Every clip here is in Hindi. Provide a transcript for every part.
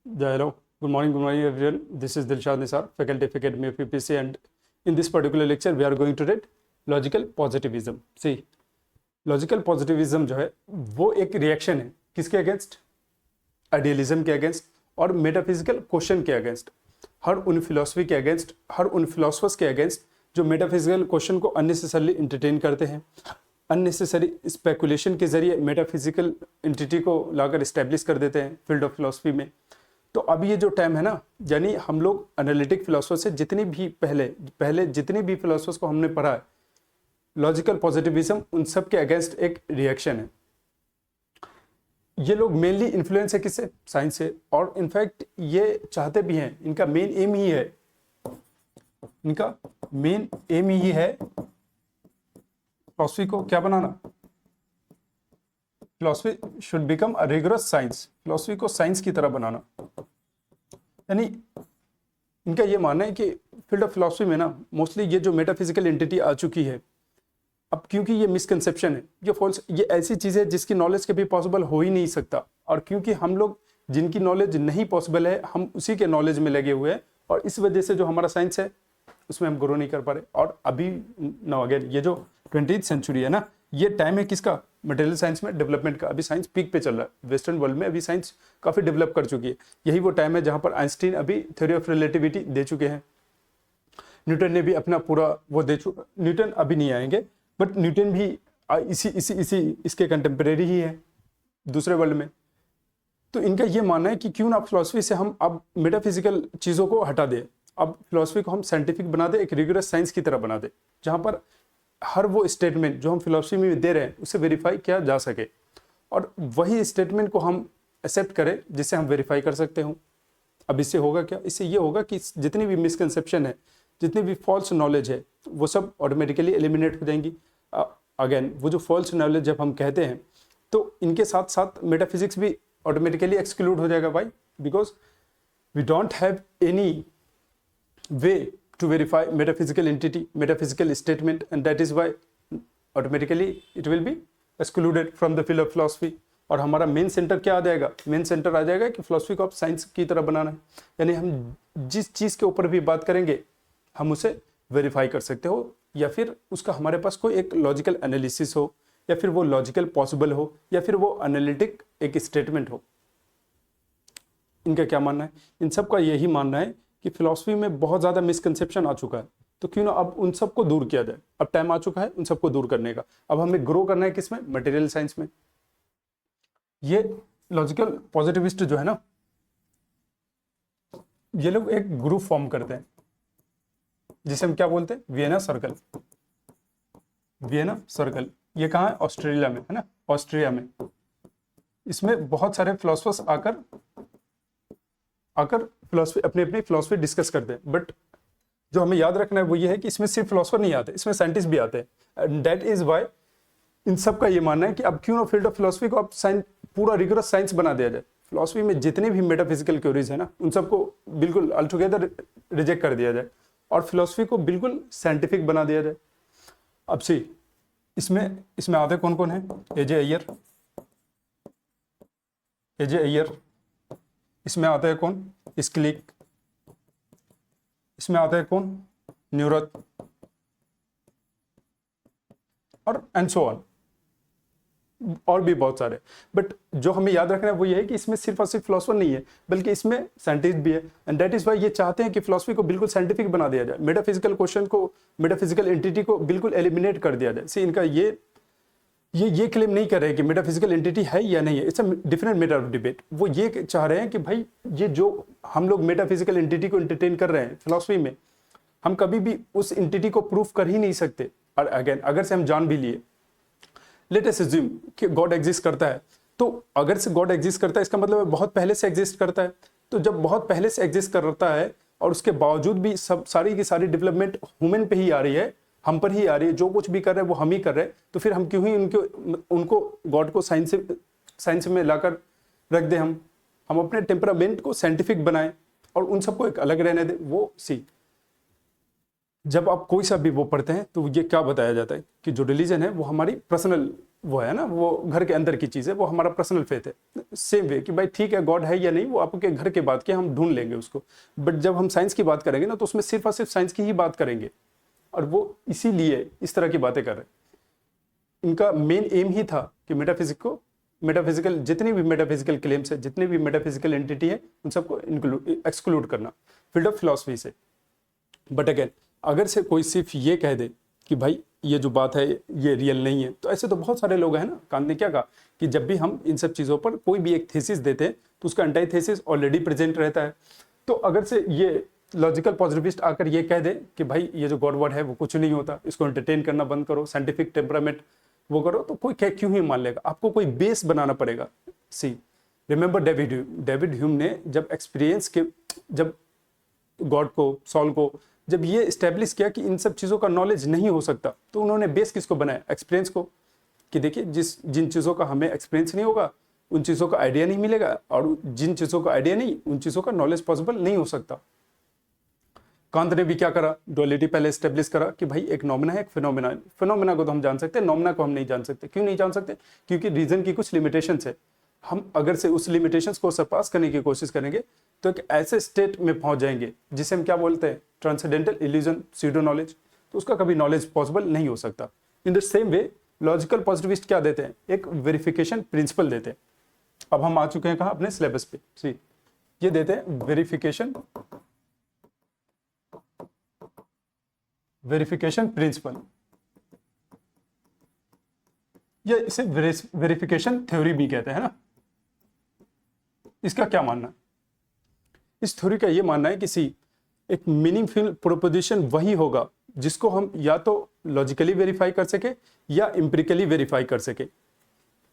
Hello. Good morning everyone. This is Dilshad Nisar, Faculty of Academy of UPSC, and in this particular lecture we are going to read logical positivism. See, logical positivism जो है वो एक रिएक्शन है किसके अगेंस्ट? आइडियलिज्म के अगेंस्ट और मेटाफिजिकल क्वेश्चन के अगेंस्ट, हर उन फिलोसफी के अगेंस्ट, हर उन फिलोसफर्स के अगेंस्ट जो मेटाफिजिकल क्वेश्चन को अननेसेसरली इंटरटेन करते हैं, अननेसेसरी स्पेकुलेशन के जरिए मेटाफिजिकल एंटिटी को लाकर इस्टेब्लिश कर देते हैं फील्ड ऑफ फिलोसफी में। तो अब ये जो टाइम है ना, यानी हम लोग एनालिटिक फिलोसफर से जितनी भी पहले जितनी भी फिलोसफर्स को हमने पढ़ा है, लॉजिकल पॉजिटिविज्म उन सब के अगेंस्ट एक रिएक्शन है। ये लोग मेनली इन्फ्लुएंस है किससे? साइंस से। और इनफैक्ट ये चाहते भी हैं, इनका मेन एम ही है फिलॉसफी को क्या बनाना? Philosophy should become a rigorous science, philosophy को साइंस की तरह बनाना। यानी इनका ये मानना है कि फील्ड ऑफ फिलॉसफी में ना मोस्टली ये जो मेटाफिजिकल एंटिटी आ चुकी है, अब क्योंकि ये मिसकंसेप्शन है, ये फॉल्स, ये ऐसी चीज़ है जिसकी नॉलेज कभी पॉसिबल हो ही नहीं सकता। और क्योंकि हम लोग जिनकी नॉलेज नहीं पॉसिबल है, हम उसी के नॉलेज में लगे हुए हैं, और इस वजह से जो हमारा साइंस है उसमें हम ग्रो नहीं कर पा रहे। और अभी नो अगेन ये जो 20th सेंचुरी है ना, ये टाइम है किसका? मटेरियल साइंस में डेवलपमेंट का। अभी साइंस पीक पे चल रहा है वेस्टर्न वर्ल्ड में, अभी साइंस काफ़ी डेवलप कर चुकी है। यही वो टाइम है जहाँ पर आइंस्टीन अभी थ्योरी ऑफ रिलेटिविटी दे चुके हैं, न्यूटन ने भी अपना पूरा वो दे चुका। न्यूटन अभी नहीं आएंगे, बट न्यूटन भी इसके कंटेम्प्रेरी ही है दूसरे वर्ल्ड में। तो इनका ये मानना है कि क्यों ना फिलॉसफी से हम अब मेटाफिजिकल चीज़ों को हटा दें, अब फिलॉसफी को हम साइंटिफिक बना दें, एक रिगरस साइंस की तरह बना दें, जहाँ पर हर वो स्टेटमेंट जो हम फिलॉसफी में दे रहे हैं उसे वेरीफाई किया जा सके, और वही स्टेटमेंट को हम एक्सेप्ट करें जिसे हम वेरीफाई कर सकते हो। अब इससे होगा क्या? इससे ये होगा कि जितनी भी मिसकंसेप्शन है, जितनी भी फॉल्स नॉलेज है, वो सब ऑटोमेटिकली एलिमिनेट हो जाएंगी। अगेन वो जो फॉल्स नॉलेज जब हम कहते हैं तो इनके साथ साथ मेटाफिजिक्स भी ऑटोमेटिकली एक्सक्लूड हो जाएगा। Why? Because we don't have any way to verify metaphysical entity, metaphysical statement, and that is why automatically it will be excluded from the field of philosophy। और हमारा मेन सेंटर क्या आ जाएगा? मेन सेंटर आ जाएगा कि फिलोसफी को आप साइंस की तरह बनाना है, यानी हम जिस चीज़ के ऊपर भी बात करेंगे हम उसे वेरीफाई कर सकते हो, या फिर उसका हमारे पास कोई एक लॉजिकल एनालिसिस हो, या फिर वो लॉजिकल पॉसिबल हो, या फिर वो एनालिटिक एक स्टेटमेंट हो। इनका क्या मानना है? इन सब का यही मानना है कि फिलॉसफी में बहुत ज़्यादा मिसकंसेप्शन आ चुका है, तो क्यों ना अब उन सबको दूर किया जाए। अब टाइम आ चुका है उन सबको दूर करने का। अब हमें ग्रो करना है किसमें? मटेरियल साइंस में। ये लॉजिकल पॉजिटिविस्ट जो है ना, ये लोग एक ग्रुप फॉर्म करते हैं जिसे हम क्या बोलते हैं? Vienna circle. वियना सर्कल ये कहाँ है? ऑस्ट्रेलिया में है ना, ऑस्ट्रिया में। इसमें बहुत सारे फिलोसफर्स आकर फिलोसफी अपनी फिलोसफी डिस्कस करते हैं। बट जो हमें याद रखना है वो ये है कि इसमें सिर्फ फिलोसफर नहीं आते, इसमें साइंटिस्ट भी आते हैं। एंड दैट इज वाई इन सब का ये मानना है कि अब क्यों ना फील्ड ऑफ फिलोसफी को अब पूरा रिगरस साइंस बना दिया जाए। फिलोसफी में जितने भी मेटाफिजिकल क्योरीज है ना, उन सबको बिल्कुल ऑलटुगेदर रिजेक्ट कर दिया जाए और फिलोसफी को बिल्कुल साइंटिफिक बना दिया जाए। अब सी इसमें आते कौन कौन है? एजे अय्यर, इसमें आता है कौन? स्किलिक, इसमें आता है कौन? न्यूरत, और एंड सो ऑन, और भी बहुत सारे। बट जो हमें याद रखना है वो ये है कि इसमें सिर्फ और सिर्फ फिलोसफर नहीं है, बल्कि इसमें साइंटिस्ट भी है। एंड दैट इज वाई ये चाहते हैं कि फिलोसफी को बिल्कुल साइंटिफिक बना दिया जाए, मेटाफिजिकल क्वेश्चन को, मेटाफिजिकल एंटिटी को बिल्कुल एलिमिनेट कर दिया जाए। सी इनका ये क्लेम नहीं कर रहे कि मेटाफिजिकल एंटिटी है या नहीं है, it's a different matter of debate. वो ये चाह रहे हैं कि भाई ये जो हम लोग मेटाफिजिकल एंटिटी को एंटरटेन कर रहे हैं फिलोसफी में, हम कभी भी उस एंटिटी को प्रूफ कर ही नहीं सकते। और अगेन अगर से हम जान भी लिए, लेट अस अज्यूम कि गॉड एग्जिस्ट करता है, तो अगर से गॉड एग्जिस्ट करता है इसका मतलब बहुत पहले से एग्जिस्ट करता है। तो जब बहुत पहले से एग्जिस्ट करता है और उसके बावजूद भी सब सारी की सारी डेवलपमेंट ह्यूमन पे ही आ रही है, हम पर ही आ रही है, जो कुछ भी कर रहे हैं वो हम ही कर रहे हैं, तो फिर हम क्यों ही उनको गॉड को साइंस में लाकर रख दें। हम अपने टेम्परामेंट को साइंटिफिक बनाएं और उन सबको एक अलग रहने दें। वो जब आप कोई सा भी वो पढ़ते हैं तो ये क्या बताया जाता है कि जो रिलीजन है वो हमारी पर्सनल वो है ना, वो घर के अंदर की चीज़ है, वो हमारा पर्सनल फेथ है। सेम वे कि भाई ठीक है गॉड है या नहीं वो आपके घर के बात के हम ढूंढ लेंगे उसको, बट जब हम साइंस की बात करेंगे ना तो उसमें सिर्फ और सिर्फ साइंस की ही बात करेंगे, और वो इसीलिए इस तरह की बातें कर रहे हैं। इनका मेन एम ही था कि मेटाफिजिकल जितनी भी मेटाफिजिकल क्लेम्स है, जितनी भी मेटाफिजिकल एंटिटी है, उन सबको एक्सक्लूड करना फील्ड ऑफ फिलॉसफी से। बट अगेन अगर से कोई सिर्फ ये कह दे कि भाई ये जो बात है ये रियल नहीं है, तो ऐसे तो बहुत सारे लोग हैं ना। कांत ने क्या कहा कि जब भी हम इन सब चीज़ों पर कोई भी एक थीसिस देते हैं तो उसका एंटी थीसिस ऑलरेडी प्रेजेंट रहता है। तो अगर से ये लॉजिकल पॉजिटिविस्ट आकर ये कह दे कि भाई ये जो गॉड वर्ड है वो कुछ नहीं होता, इसको एंटरटेन करना बंद करो, साइंटिफिक टेम्परामेंट वो करो, तो कोई क्यों ही मान लेगा। आपको कोई बेस बनाना पड़ेगा। सी रिमेंबर डेविड ह्यूम ने जब गॉड को, सॉल को जब ये स्टैब्लिश किया कि इन सब चीज़ों का नॉलेज नहीं हो सकता, तो उन्होंने बेस किसको बनाया? एक्सपीरियंस को। कि देखिए जिन चीज़ों का हमें एक्सपीरियंस नहीं होगा उन चीज़ों का आइडिया नहीं मिलेगा, और जिन चीज़ों का आइडिया नहीं उन चीज़ों का नॉलेज पॉसिबल नहीं हो सकता। कांत ने भी क्या करा? डुअलिटी पहले स्टेब्लिश करा कि भाई एक नॉमिना है, एक फिनोमिना। फिनोमिना को तो हम जान सकते हैं, नॉमिना को हम नहीं जान सकते। क्यों नहीं जान सकते? क्योंकि रीजन की कुछ लिमिटेशंस है। हम अगर से उस लिमिटेशंस को सरपास करने की कोशिश करेंगे तो एक ऐसे स्टेट में पहुंच जाएंगे जिसे हम क्या बोलते हैं? Transcendental illusion, pseudo knowledge. तो उसका कभी नॉलेज पॉसिबल नहीं हो सकता। In the same way logical positivist क्या देते हैं? एक वेरिफिकेशन प्रिंसिपल देते हैं। अब हम आ चुके हैं कहाँ? अपने सिलेबस पे। सी ये देते हैं वेरिफिकेशन प्रिंसिपल, या इसे वेरिफिकेशन थ्योरी भी कहते हैं ना। इसका क्या मानना है? इस थ्योरी का ये मानना है कि एक मीनिंगफुल प्रोपोजिशन वही होगा जिसको हम या तो लॉजिकली वेरीफाई कर सके या एम्पिरिकली वेरीफाई कर सके।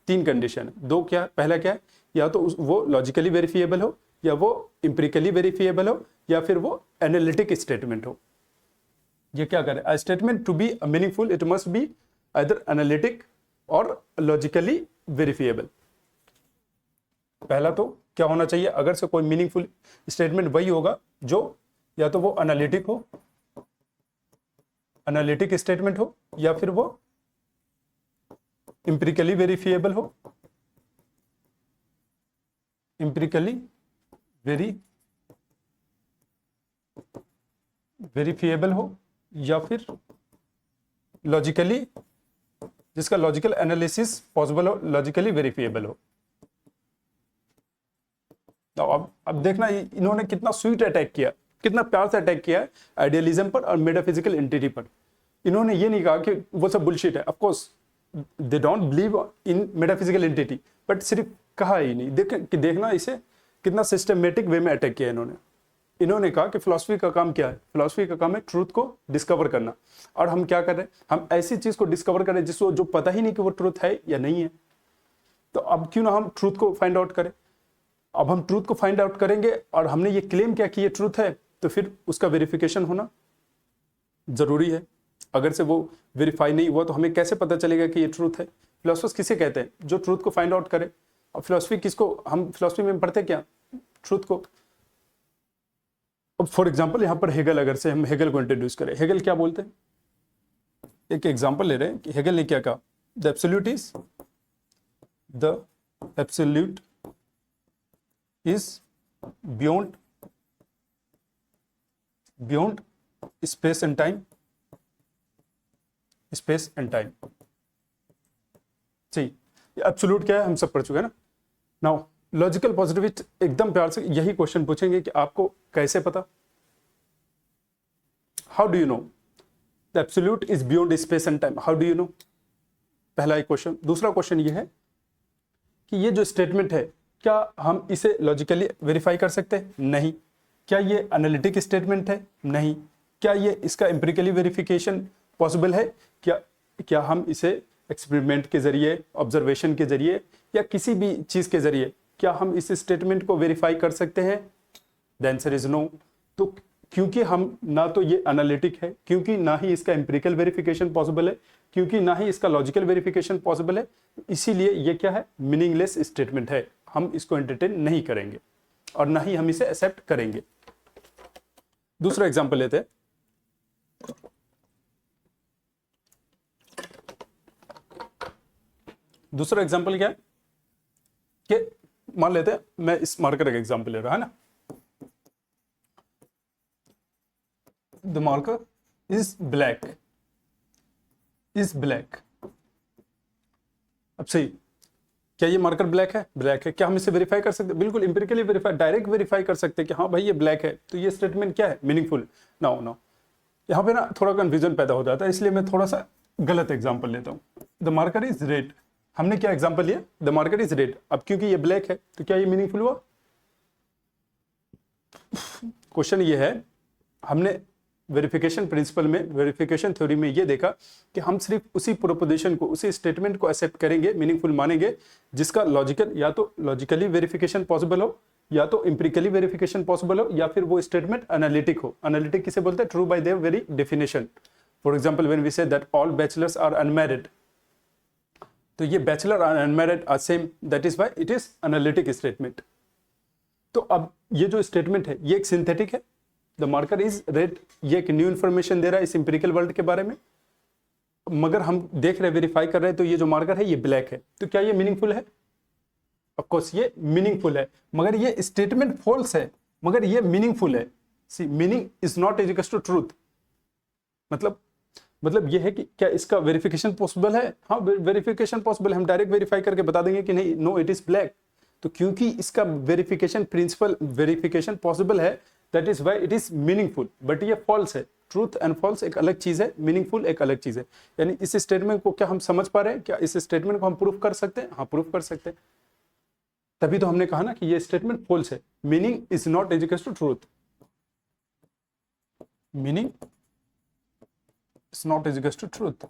तीन कंडीशन है, दो क्या? पहला क्या है? या तो वो लॉजिकली वेरीफिएबल हो, या वो एम्पिरिकली वेरीफिएबल हो, या फिर वो एनालिटिक स्टेटमेंट हो। ये क्या करे? A statement to be meaningful it must be either analytic और लॉजिकली वेरीफिएबल। पहला तो क्या होना चाहिए? अगर से कोई मीनिंगफुल स्टेटमेंट वही होगा जो या तो वो एनालिटिक स्टेटमेंट हो, या फिर वो एम्पिरिकली वेरीफिएबल हो, वेरीफिएबल हो, या फिर लॉजिकली, जिसका लॉजिकल एनालिसिस पॉसिबल हो, लॉजिकली वेरीफिएबल हो। तो अब देखना इन्होंने कितना स्वीट अटैक किया, कितना प्यार से अटैक किया है आइडियलिज्म पर और मेटाफिजिकल एंटिटी पर। इन्होंने ये नहीं कहा कि वो सब बुलशिट है। Of course they don't believe in metaphysical entity, but सिर्फ कहा ही नहीं। देखना इसे कितना सिस्टमेटिक वे में अटैक किया इन्होंने कहा कि फिलॉसफी का काम क्या है? फिलॉसफी का काम है ट्रूथ को डिस्कवर करना। और हम क्या कर रहे हैं? हम ऐसी चीज को डिस्कवर करें जिसको जो पता ही नहीं कि वो ट्रूथ है या नहीं है। तो अब क्यों ना हम ट्रूथ को फाइंड आउट करें। अब हम ट्रूथ को फाइंड आउट करेंगे और हमने ये क्लेम किया कि ये ट्रूथ है, तो फिर उसका वेरिफिकेशन होना जरूरी है। अगर से वो वेरीफाई नहीं हुआ तो हमें कैसे पता चलेगा कि ये ट्रूथ है? फिलोसफर्स किसे कहते हैं? जो ट्रूथ को फाइंड आउट करे। और फिलोसफी किसको, हम फिलोसफी में पढ़ते क्या? ट्रूथ को। अब फॉर एग्जांपल यहाँ पर हेगल, अगर से हम हेगल को इंट्रोड्यूस करें, हेगल क्या बोलते हैं? एक एग्जांपल ले रहे हैं कि हेगल ने क्या कहा? The absolute is beyond space and time. सही, एब्सोल्यूट क्या है हम सब पढ़ चुके हैं ना। नाउ लॉजिकल पॉजिटिविस्ट एकदम प्यार से यही क्वेश्चन पूछेंगे कि आपको कैसे पता? How do you know the absolute is beyond space and time? How do you know? पहला एक क्वेश्चन। दूसरा क्वेश्चन ये है कि ये जो स्टेटमेंट है क्या हम इसे लॉजिकली वेरीफाई कर सकते हैं? नहीं। क्या ये एनालिटिक स्टेटमेंट है? नहीं। क्या ये इसका एम्पिरिकली वेरिफिकेशन पॉसिबल है? क्या हम इसे एक्सपेरिमेंट के जरिए, ऑब्जर्वेशन के जरिए, या किसी भी चीज के जरिए क्या हम इस स्टेटमेंट को वेरीफाई कर सकते हैं? The answer is no. तो क्योंकि हम ना तो ये एनालिटिक है, क्योंकि ना ही इसका एम्पिरिकल वेरिफिकेशन पॉसिबल है, क्योंकि ना ही इसका लॉजिकल वेरिफिकेशन पॉसिबल है, इसीलिए ये क्या है? मीनिंगलेस स्टेटमेंट है। हम इसको एंटरटेन नहीं करेंगे और ना ही हम इसे एक्सेप्ट करेंगे। दूसरा एग्जांपल लेते हैं। दूसरा एग्जाम्पल क्या है कि मान लेते हैं, मैं इस मार्कर का एग्जाम्पल ले रहा है ना, the marker is black, is black. अब सही, क्या ये मार्कर ब्लैक है? ब्लैक है। क्या हम इसे वेरीफाई कर सकते हैं? बिल्कुल इंपेरिकली वेरीफाई, डायरेक्ट वेरीफाई कर सकते हैं कि हाँ भाई ये ब्लैक है, तो ये स्टेटमेंट क्या है? मीनिंगफुल। नाउ नाउ यहाँ पे ना थोड़ा कंफ्यूजन पैदा हो जाता है, इसलिए मैं थोड़ा सा गलत एग्जांपल लेता हूँ। द मार्कर इज रेड, हमने क्या एग्जांपल लिया? The marker is red. अब क्योंकि ये ब्लैक है तो क्या ये मीनिंगफुल हुआ? क्वेश्चन ये है, हमने वेरिफिकेशन प्रिंसिपल में, वेरिफिकेशन थ्योरी में ये देखा कि हम सिर्फ उसी प्रोपोजिशन को, उसी स्टेटमेंट को एक्सेप्ट करेंगे, मीनिंगफुल मानेंगे, जिसका लॉजिकल, या तो लॉजिकली वेरिफिकेशन पॉसिबल हो, या तो इंपेरिकली वेरिफिकेशन पॉसिबल हो, या फिर वो स्टेटमेंट एनालिटिक हो। एनालिटिक किसे बोलते हैं? True by their very definition. For example when we say that all bachelors are unmarried, तो ये बैचलर और unmarried are same, that is why it is analytic statement. तो अब ये जो स्टेटमेंट है ये एक सिंथेटिक है, द मार्कर इज रेड, ये एक न्यू इन्फॉर्मेशन दे रहा है इस इंपेरिकल वर्ल्ड के बारे में, मगर हम देख रहे, वेरीफाई कर रहे हैं, तो ये जो मार्कर है ये ब्लैक है, तो क्या ये मीनिंगफुल है? ऑफ कोर्स ये मीनिंगफुल है, मगर ये स्टेटमेंट फॉल्स है, मगर ये मीनिंगफुल है। See, meaning is not equals to truth. मतलब ये है कि क्या इसका वेरिफिकेशन पॉसिबल है? हाँ, वेरिफिकेशन पॉसिबल है, हम डायरेक्ट वेरीफाई करके बता देंगे कि नहीं, नो इट इज ब्लैक। तो क्योंकि इसका वेरिफिकेशन प्रिंसिपल, वेरिफिकेशन पॉसिबल है, that is why it is meaningful. But ये फॉल्स है। ट्रूथ एंड फॉल्स एक अलग चीज है, मीनिंगफुल एक अलग चीज है। यानी इस स्टेटमेंट को क्या हम समझ पा रहे हैं? क्या इस स्टेटमेंट को हम प्रूफ कर सकते हैं? हाँ, प्रूफ कर सकते हैं। तभी तो हमने कहा ना कि ये स्टेटमेंट फॉल्स है। Meaning is not equals to truth, meaning is not equals to truth.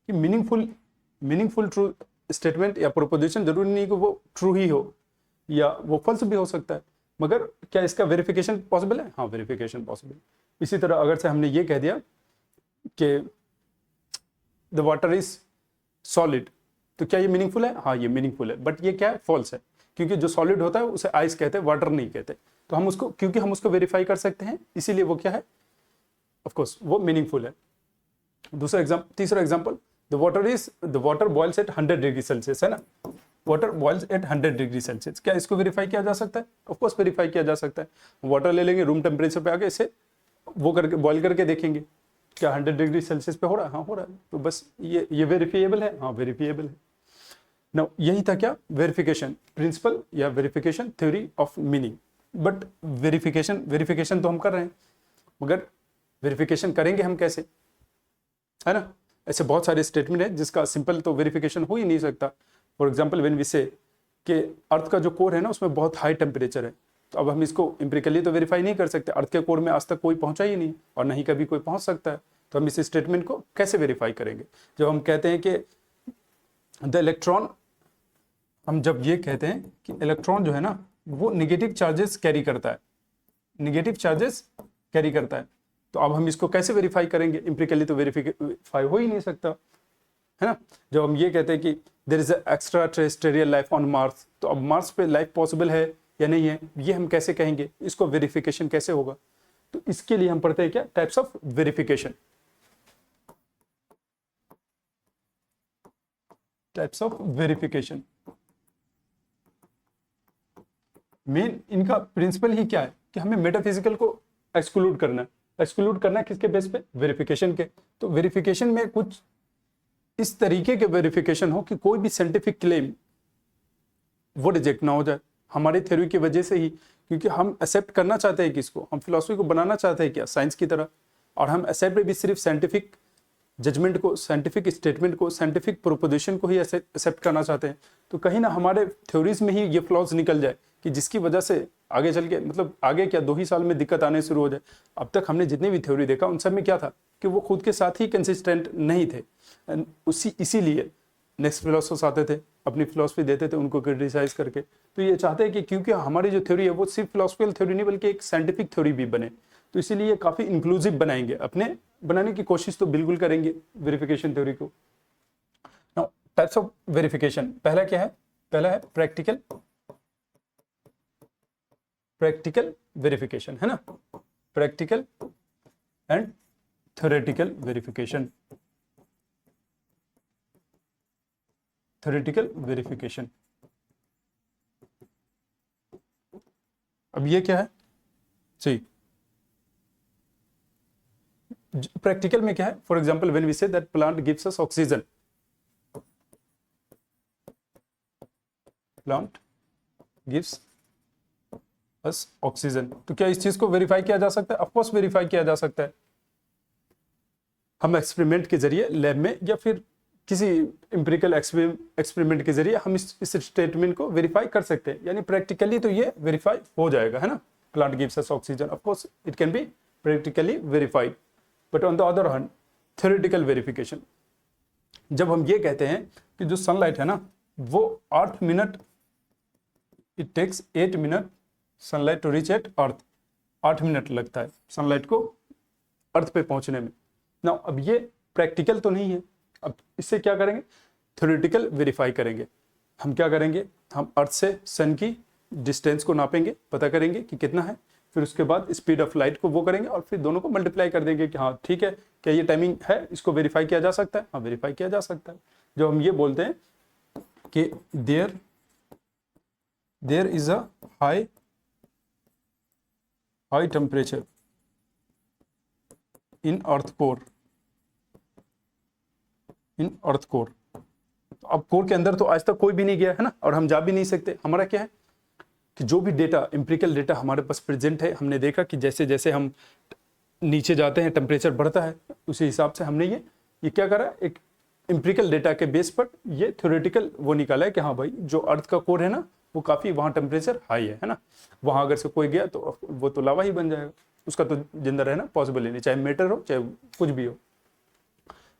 कि मीनिंगफुल ट्रूथ स्टेटमेंट या प्रोपोजिशन जरूरी नहीं कि वो ट्रू ही हो, या वो फॉल्स भी हो सकता है, मगर क्या इसका वेरिफिकेशन पॉसिबल है? हाँ, वेरिफिकेशन पॉसिबल। इसी तरह अगर से हमने ये कह दिया कि द वाटर इज सॉलिड, तो क्या ये मीनिंगफुल है? हाँ, ये मीनिंगफुल है, बट ये क्या है? फॉल्स है, क्योंकि जो सॉलिड होता है उसे आइस कहते हैं, वाटर नहीं कहते। तो हम उसको, क्योंकि हम उसको वेरीफाई कर सकते हैं, इसीलिए वो क्या है? ऑफ कोर्स वो मीनिंगफुल है। तीसरा example, the water boils at 100 degree Celsius, है ना, water boils at 100 degree Celsius. क्या इसको वेरीफाई किया जा सकता है? ऑफ कोर्स वेरीफाई किया जा सकता है। वाटर ले लेंगे, रूम टेम्परेचर पे आके इसे वो करके बॉइल करके देखेंगे, क्या 100 डिग्री सेल्सियस पे हो रहा है? हाँ, हो रहा है। तो बस ये वेरीफाइएबल है। हाँ, वेरीफाइएबल है। नाउ यही था क्या? वेरिफिकेशन प्रिंसिपल या verification theory of meaning. But verification तो हम कर रहे हैं, मगर वेरिफिकेशन करेंगे हम कैसे, है ना? ऐसे बहुत सारे स्टेटमेंट है जिसका सिंपल तो वेरिफिकेशन हो ही नहीं सकता। फॉर एग्जाम्पल व्हेन वी से कि अर्थ का जो कोर है ना उसमें बहुत हाई टेम्परेचर है, तो अब हम इसको इंपेरिकली तो वेरीफाई नहीं कर सकते। अर्थ के कोर में आज तक कोई पहुंचा ही नहीं, और नहीं कभी कोई पहुंच सकता है, तो हम इस स्टेटमेंट को कैसे वेरीफाई करेंगे? जब हम कहते हैं कि द इलेक्ट्रॉन, हम जब ये कहते हैं कि इलेक्ट्रॉन जो है ना वो नेगेटिव चार्जेस कैरी करता है, नेगेटिव चार्जेस कैरी करता है, तो अब हम इसको कैसे वेरीफाई करेंगे? इंपेरिकली तो वेरीफाई हो ही नहीं सकता, है ना? जब हम ये कहते हैं कि there is extra terrestrial life on Mars, तो अब मार्स पे लाइफ पॉसिबल है या नहीं है, ये हम कैसे कहेंगे? इसको वेरिफिकेशन कैसे होगा? तो इसके लिए हम पढ़ते हैं क्या? Types of verification, types of verification. Main इनका प्रिंसिपल ही क्या है कि हमें मेटाफिजिकल को एक्सक्लूड करना है। एक्सक्लूड करना है किसके बेस पे? वेरिफिकेशन के। तो वेरिफिकेशन में कुछ इस तरीके के वेरिफिकेशन हो कि कोई भी साइंटिफिक क्लेम वो रिजेक्ट ना हो जाए हमारी थ्योरी की वजह से ही, क्योंकि हम एक्सेप्ट करना चाहते हैं किसको? हम फिलॉसफी को बनाना चाहते हैं क्या? साइंस की तरह। और हम एक्सेप्ट भी सिर्फ साइंटिफिक जजमेंट को, साइंटिफिक स्टेटमेंट को, साइंटिफिक प्रोपोजिशन को ही एक्सेप्ट करना चाहते हैं। तो कहीं ना हमारे थ्योरीज में ही ये फ्लॉज निकल जाए कि जिसकी वजह से आगे चल के, मतलब आगे क्या 2 ही साल में दिक्कत आने शुरू हो जाए। अब तक हमने जितने भी थ्योरी देखा उन सब में क्या था कि वो खुद के साथ ही कंसिस्टेंट नहीं थे। इसीलिए नेक्स्ट फिलोसफर्स आते थे, अपनी फिलोसफी देते थे उनको क्रिटिसाइज करके। तो ये चाहते हैं कि क्योंकि हमारी जो थ्योरी है वो सिर्फ फिलोसफिकल थ्योरी नहीं बल्कि एक साइंटिफिक थ्योरी भी बने, तो इसीलिए काफ़ी इंक्लूसिव बनाएंगे, अपने बनाने की कोशिश तो बिल्कुल करेंगे वेरिफिकेशन थ्योरी को। नाउ टाइप्स ऑफ वेरिफिकेशन, पहला क्या है? पहला है प्रैक्टिकल वेरिफिकेशन, है ना, practical and theoretical verification. Theoretical verification. अब ये क्या है, सही प्रैक्टिकल में क्या है, for example when we say that plant gives us oxygen, plant gives us oxygen, तो क्या इस चीज को वेरीफाई किया जा सकता है? ऑफकोर्स वेरीफाई किया जा सकता है। हम एक्सपेरिमेंट के जरिए लैब में या फिर किसी एम्पिरिकल एक्सपेरिमेंट के जरिए हम इस स्टेटमेंट को वेरीफाई कर सकते हैं, यानी प्रैक्टिकली तो ये वेरीफाई हो जाएगा, है ना। Plant gives us oxygen, of course it can be practically verified, but on the other hand theoretical verification, जब हम ये कहते हैं कि जो सनलाइट है ना वो 8 minute, it takes 8 minute sunlight to reach at earth, 8 minute लगता है सनलाइट को अर्थ पे पहुंचने में ना। अब ये प्रैक्टिकल तो नहीं है, अब इससे क्या करेंगे, थ्योरेटिकल वेरीफाई करेंगे। हम क्या करेंगे, हम अर्थ से सन की डिस्टेंस को नापेंगे, पता करेंगे कि कितना है, फिर उसके बाद स्पीड ऑफ लाइट को वो करेंगे और फिर दोनों को मल्टीप्लाई कर देंगे कि हाँ ठीक है, क्या ये टाइमिंग है, इसको वेरीफाई किया जा सकता है, हाँ वेरीफाई किया जा सकता है। जो हम ये बोलते हैं कि there is a high temperature in earth core, तो अब कोर के अंदर तो आज तक कोई भी नहीं गया है ना, और हम जा भी नहीं सकते। हमारा क्या है कि जो भी डेटा, एम्पिरिकल डेटा हमारे पास प्रेजेंट है, हमने देखा कि जैसे जैसे हम नीचे जाते हैं टेम्परेचर बढ़ता है, उसी हिसाब से हमने ये क्या करा, एक एम्पिरिकल डेटा के बेस पर ये थ्योरेटिकल वो निकाला है कि हाँ भाई जो अर्थ का कोर है ना वो काफी वहाँ टेम्परेचर हाई है ना, वहाँ अगर से कोई गया तो वो तो लावा ही बन जाएगा, उसका तो जिंदा रहना पॉसिबल ही नहीं, चाहे मेटर हो चाहे कुछ भी हो।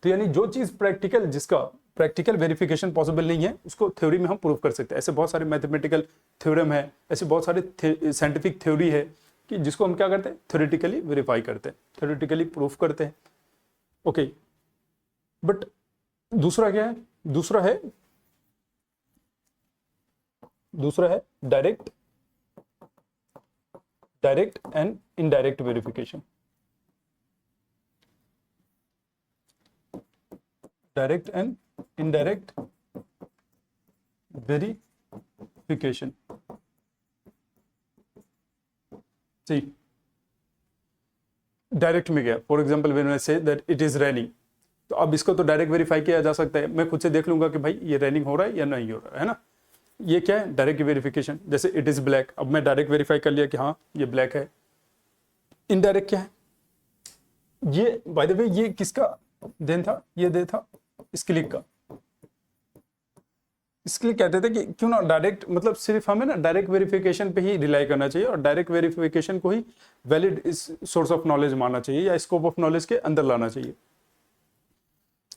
तो यानी जो चीज प्रैक्टिकल, जिसका प्रैक्टिकल वेरिफिकेशन पॉसिबल नहीं है, उसको थ्योरी में हम प्रूव कर सकते हैं। ऐसे बहुत सारे मैथमेटिकल थ्योरम है, ऐसे बहुत सारे साइंटिफिक थ्योरी है कि जिसको हम क्या करते हैं, थ्योरेटिकली वेरीफाई करते हैं, थ्योरेटिकली प्रूफ करते हैं। ओके, बट दूसरा क्या है, दूसरा है direct and indirect verification. Direct and indirect verification. सही, डायरेक्ट में गया, for example when I say that it is raining, तो अब इसको तो डायरेक्ट वेरीफाई किया जा सकता है, मैं खुद से देख लूंगा कि भाई ये रेनिंग हो रहा है या नहीं हो रहा है ना, ये क्या है, डायरेक्ट वेरिफिकेशन। जैसे इट इज ब्लैक, अब मैं डायरेक्ट वेरीफाई कर लिया कि हाँ ये ब्लैक है। इनडायरेक्ट क्या है, ये बाय द वे ये किसका देन था, ये दे था स्किलिक का। इसलिए कहते थे कि क्यों ना डायरेक्ट, मतलब सिर्फ हमें ना डायरेक्ट वेरिफिकेशन पे ही रिलाई करना चाहिए और डायरेक्ट वेरिफिकेशन को ही वैलिड सोर्स ऑफ नॉलेज मानना चाहिए या स्कोप ऑफ नॉलेज के अंदर लाना चाहिए।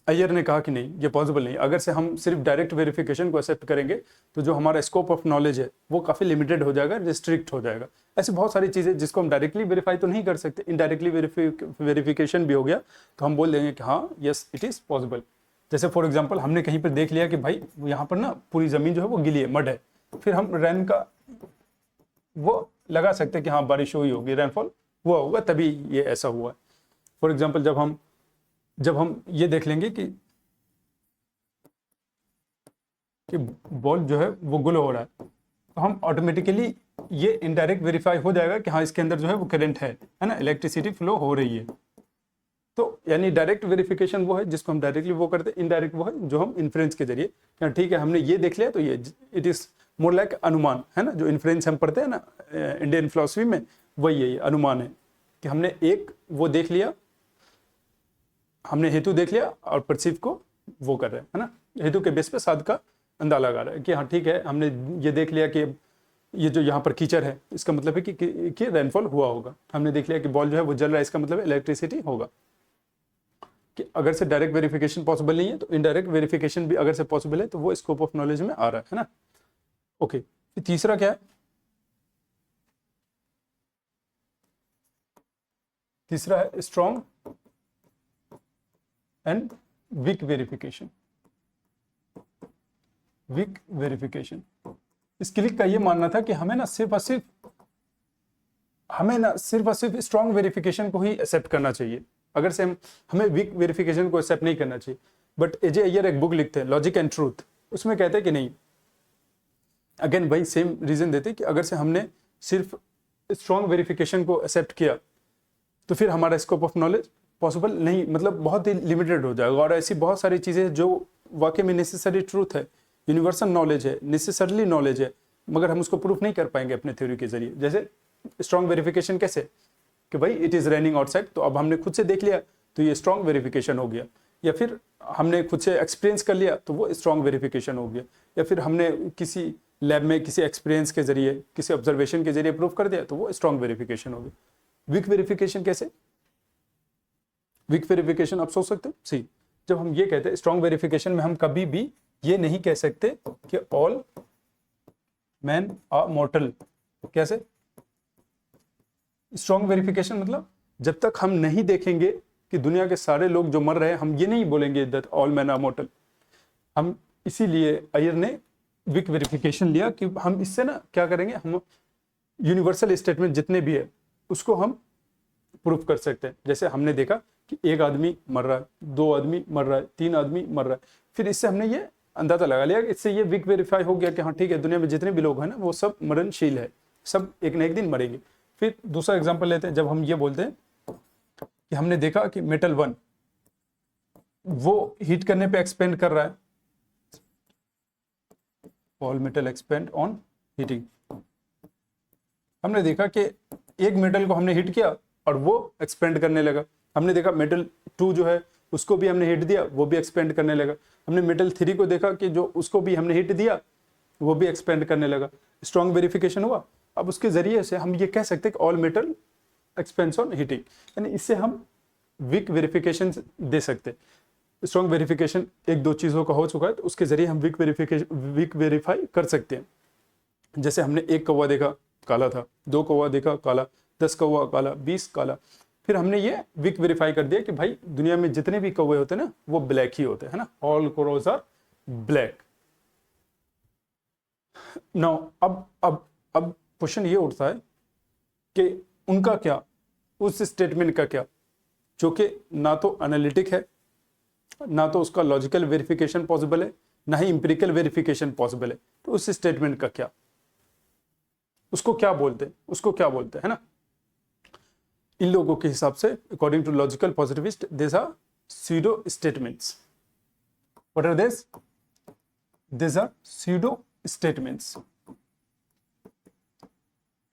अय्यर ने कहा कि नहीं, ये पॉसिबल नहीं, अगर से हम सिर्फ डायरेक्ट वेरिफिकेशन को एक्सेप्ट करेंगे तो जो हमारा स्कोप ऑफ नॉलेज है वो काफी लिमिटेड हो जाएगा, रिस्ट्रिक्ट हो जाएगा। ऐसी बहुत सारी चीजें जिसको हम डायरेक्टली वेरीफाई तो नहीं कर सकते, इनडायरेक्टली वेरिफिकेशन भी हो गया तो हम बोल देंगे कि हाँ यस इट इज पॉसिबल। जैसे फॉर एग्जाम्पल हमने कहीं पर देख लिया कि भाई यहाँ पर ना पूरी जमीन जो है वो गीली है, मड है, फिर हम रेन का वो लगा सकते हैं कि हाँ बारिश हुई होगी, रेनफॉल हुआ होगा तभी ये ऐसा हुआ है। फॉर एग्जाम्पल जब हम ये देख लेंगे कि बॉल जो है वो गुल हो रहा है, तो हम ऑटोमेटिकली ये इनडायरेक्ट वेरीफाई हो जाएगा कि हाँ इसके अंदर जो है वो करंट है ना, इलेक्ट्रिसिटी फ्लो हो रही है। तो यानी डायरेक्ट वेरिफिकेशन वो है जिसको हम डायरेक्टली वो करते हैं, इनडायरेक्ट वो है जो हम इन्फ्रेंस के जरिए, ठीक है हमने ये देख लिया तो ये इट इज मोर लाइक अनुमान, है ना, जो इन्फ्रेंस हम पढ़ते हैं ना इंडियन फिलोसफी में, वही है, अनुमान है कि हमने एक वो देख लिया, हमने हेतु देख लिया और परसीव को वो कर रहे हैं, है ना, हेतु के बेस पे साध का अंदाजा लगा रहा है कि हाँ ठीक है हमने ये देख लिया कि ये जो यहाँ पर कीचड़ है इसका मतलब है कि रेनफॉल हुआ होगा, हमने देख लिया कि बॉल जो है वो जल रहा है इसका मतलब है इलेक्ट्रिसिटी होगा। कि अगर से डायरेक्ट वेरिफिकेशन पॉसिबल नहीं है तो इनडायरेक्ट वेरिफिकेशन भी अगर से पॉसिबल है तो वो स्कोप ऑफ नॉलेज में आ रहा है ना। ओके, तीसरा क्या है, तीसरा है strong and weak verification. Weak verification, Schlick का ये मानना था कि हमें ना सिर्फ और सिर्फ स्ट्रॉन्ग वेरिफिकेशन को ही एक्सेप्ट करना चाहिए, अगर से हमें वीक वेरिफिकेशन को एक्सेप्ट नहीं करना चाहिए। बट एजे अय्यर एक बुक लिखते हैं लॉजिक एंड ट्रूथ, उसमें कहते हैं कि नहीं, अगेन वही सेम रीजन देते हैं कि अगर से हमने सिर्फ स्ट्रॉन्ग वेरिफिकेशन को एक्सेप्ट किया तो फिर हमारा स्कोप ऑफ नॉलेज पॉसिबल नहीं, मतलब बहुत ही लिमिटेड हो जाएगा। और ऐसी बहुत सारी चीज़ें जो वाकई में नेसेसरी ट्रूथ है, यूनिवर्सल नॉलेज है, नेसेसरली नॉलेज है, मगर हम उसको प्रूफ नहीं कर पाएंगे अपने थ्योरी के जरिए। जैसे स्ट्रॉन्ग वेरिफिकेशन कैसे कि भाई इट इज़ रेनिंग आउटसाइड, तो अब हमने खुद से देख लिया तो ये स्ट्रॉन्ग वेरिफिकेशन हो गया, या फिर हमने खुद से एक्सपीरियंस कर लिया तो वो स्ट्रॉन्ग वेरिफिकेशन हो गया, या फिर हमने किसी लैब में किसी एक्सपीरियंस के जरिए किसी ऑब्जर्वेशन के जरिए प्रूफ कर दिया तो वो स्ट्रॉन्ग वेरिफिकेशन हो गया। वीक वेरिफिकेशन कैसे? वीक वेरिफिकेशन आप सोच सकते हो, सी जब हम ये कहते हैं स्ट्रॉन्ग वेरिफिकेशन में हम कभी भी ये नहीं कह सकते कि ऑल मैन आर मॉर्टल। कैसे? स्ट्रॉन्ग वेरिफिकेशन मतलब जब तक हम नहीं देखेंगे कि दुनिया के सारे लोग जो मर रहे हैं, हम ये नहीं बोलेंगे that all man are mortal. हम इसीलिए अय्यर ने वीक वेरिफिकेशन लिया कि हम इससे ना क्या करेंगे, हम यूनिवर्सल स्टेटमेंट जितने भी है उसको हम प्रूफ कर सकते हैं। जैसे हमने देखा कि एक आदमी मर रहा है, दो आदमी मर रहा है, तीन आदमी मर रहा है, फिर इससे हमने ये अंदाजा लगा लिया, इससे ये वीक वेरीफाई हो गया कि हाँ ठीक है, दुनिया में जितने भी लोग हैं ना वो सब मरणशील है, सब एक ना एक दिन मरेंगे। फिर दूसरा एग्जाम्पल लेते हैं, जब हम ये बोलते हैं कि हमने देखा कि मेटल 1 वो हीट करने पे एक्सपेंड कर रहा है, all metal expand on heating. हमने देखा कि एक मेटल को हमने हीट किया और वो एक्सपेंड करने लगा। हमने देखा मेटल 2 जो है उसको भी हमने हीट दिया, वो भी एक्सपेंड करने लगा। हमने मेटल 3 को देखा कि जो उसको भी हमने हीट दिया वो भी एक्सपेंड करने लगा। स्ट्रॉन्ग वेरिफिकेशन हुआ। अब उसके जरिए से हम ये कह सकते हैं कि all metal expends on heating, यानी इससे हम वीक वेरिफिकेशन दे सकते। स्ट्रॉन्ग वेरिफिकेशन एक दो चीज़ों का हो चुका है तो उसके जरिए हम वीक वेरीफाई कर सकते हैं। जैसे हमने एक कौवा देखा काला था, 2 कौवा देखा काला, 10 कौवा काला, 20 काला, फिर हमने ये वीक वेरीफाई कर दिया कि भाई दुनिया में जितने भी कौवे होते हैं ना वो ब्लैक ही होते हैं ना, all crows are black. Now अब क्वेश्चन ये उठता है कि उनका क्या, उस स्टेटमेंट का क्या, जो कि ना तो एनालिटिक है, ना तो उसका लॉजिकल वेरिफिकेशन पॉसिबल है, ना ही इंपेरिकल वेरिफिकेशन पॉसिबल है। तो उस स्टेटमेंट का क्या, उसको क्या बोलते हैं, उसको क्या बोलते हैं, है ना। इन लोगों के हिसाब से according to logical positivist this are pseudo statements. What are this? This are pseudo statements.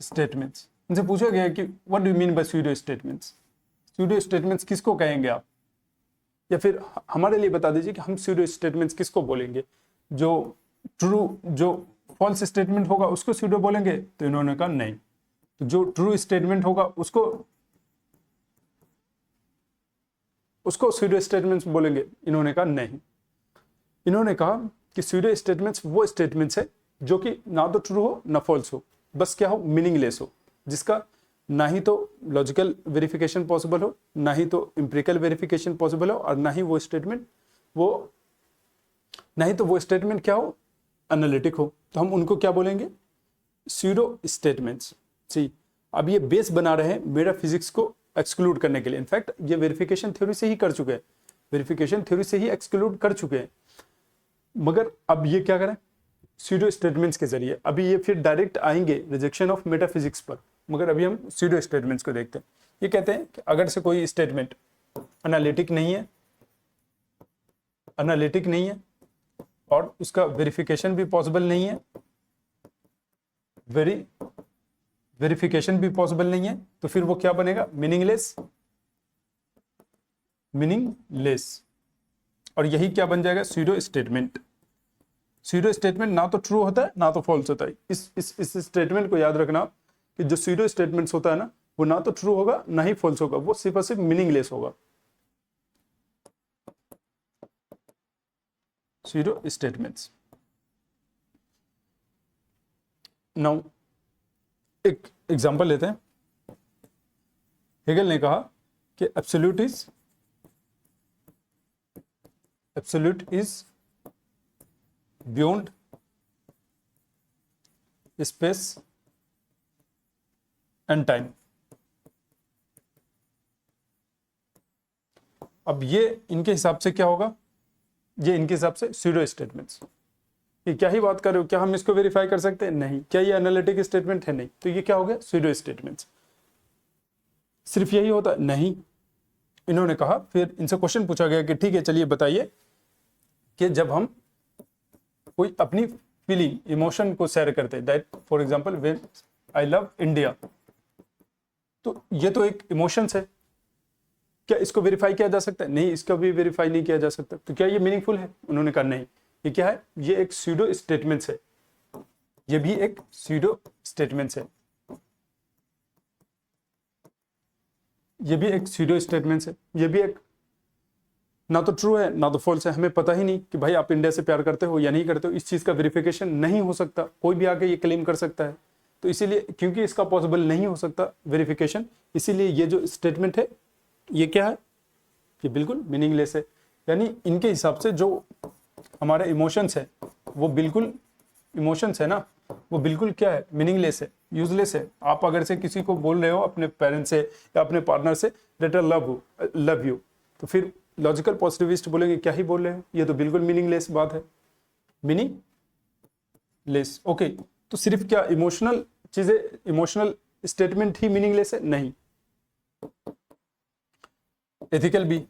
Statements इनसे पूछा गया कि what do you mean by pseudo statements? Pseudo statements किसको कहेंगे आप, या फिर हमारे लिए बता दीजिए कि हम स्यूडो स्टेटमेंट्स किसको बोलेंगे। जो फॉल्स स्टेटमेंट होगा उसको स्यूडो बोलेंगे, तो इन्होंने कहा नहीं। तो जो ट्रू स्टेटमेंट होगा उसको स्यूडो स्टेटमेंट्स बोलेंगे, इन्होंने कहा नहीं। इन्होंने कहा कि स्यूडो स्टेटमेंट्स वो स्टेटमेंट्स है जो कि ना तो ट्रू हो ना फॉल्स हो, बस क्या हो, मीनिंगलेस हो, जिसका ना ही तो लॉजिकल वेरिफिकेशन पॉसिबल हो, ना ही तो इंपेरिकल वेरिफिकेशन पॉसिबल हो, और ना ही वो स्टेटमेंट क्या हो, एनालिटिक हो। तो हम उनको क्या बोलेंगे? Pseudo statements. सी अब ये बेस बना रहे हैं मेटाफिजिक्स को एक्सक्लूड करने के लिए। इनफैक्ट ये वेरिफिकेशन थ्योरी से ही कर चुके हैं, वेरिफिकेशन थ्योरी से ही एक्सक्लूड कर चुके हैं, मगर अब ये क्या करें स्यूडो स्टेटमेंट्स के जरिए। अभी ये फिर डायरेक्ट आएंगे रिजेक्शन ऑफ मेटाफिजिक्स पर, मगर अभी हम स्यूडो स्टेटमेंट्स को देखते हैं। ये कहते हैं कि अगर से कोई स्टेटमेंट एनालिटिक नहीं है और उसका वेरिफिकेशन भी पॉसिबल नहीं है, वेरिफिकेशन भी पॉसिबल नहीं है, तो फिर वो क्या बनेगा? मीनिंगलेस। और यही क्या बन जाएगा? Pseudo statement. स्यूडो स्टेटमेंट ना तो ट्रू होता है ना तो फॉल्स होता है। इस स्टेटमेंट को याद रखना कि जो स्यूडो स्टेटमेंट्स होता है ना वो ना तो ट्रू होगा ना ही फॉल्स होगा, वो सिर्फ और सिर्फ मीनिंगलेस होगा। Pseudo statements. नाउ एक एग्जांपल लेते हैं। हेगल ने कहा कि absolute is beyond space and time. अब ये इनके हिसाब से क्या होगा? ये इनके हिसाब से स्यूडो स्टेटमेंट्स। ये क्या ही बात कर रहे हो, क्या हम इसको वेरीफाई कर सकते हैं? नहीं। क्या ये एनालिटिक स्टेटमेंट है? नहीं। तो ये क्या हो गया? Pseudo statements. सिर्फ यही होता है? नहीं। इन्होंने कहा, फिर इनसे क्वेश्चन पूछा गया कि ठीक है चलिए बताइए कि जब हम कोई अपनी फीलिंग, इमोशन को शेयर करते हैं, that for example when I love India, तो ये तो एक इमोशंस है, क्या इसको वेरीफाई किया जा सकता है? नहीं, इसका भी वेरीफाई नहीं किया जा सकता। तो क्या ये मीनिंगफुल है? उन्होंने कहा नहीं। ये क्या है? ये एक स्यूडो स्टेटमेंट्स है। ये भी एक स्यूडो स्टेटमेंट्स है। ये भी एक स्यूडो स्टेटमेंट्स है। ये भी एक ना तो ट्रू है ना तो फॉल्स है। हमें पता ही नहीं कि भाई आप इंडिया से प्यार करते हो या नहीं करते हो। इस चीज का वेरिफिकेशन नहीं हो सकता। कोई भी आके ये क्लेम कर सकता है। तो इसीलिए, क्योंकि इसका पॉसिबल नहीं हो सकता वेरिफिकेशन, इसीलिए ये जो स्टेटमेंट है ये क्या है? ये बिल्कुल मीनिंगलेस है। यानी इनके हिसाब से जो हमारे इमोशंस है वो बिल्कुल, इमोशंस है ना, वो बिल्कुल क्या है? मीनिंगलेस है, यूजलेस है। आप अगर से किसी को बोल रहे हो अपने पेरेंट्स से या अपने partner say that I love you, तो फिर लॉजिकल पॉजिटिविस्ट बोलेंगे क्या ही बोल रहे हो, ये तो बिल्कुल मीनिंगलेस बात है, मीनिंगलेस। ओके, तो सिर्फ क्या इमोशनल चीजें, इमोशनल स्टेटमेंट ही मीनिंगलेस है? नहीं। एथिकल भी,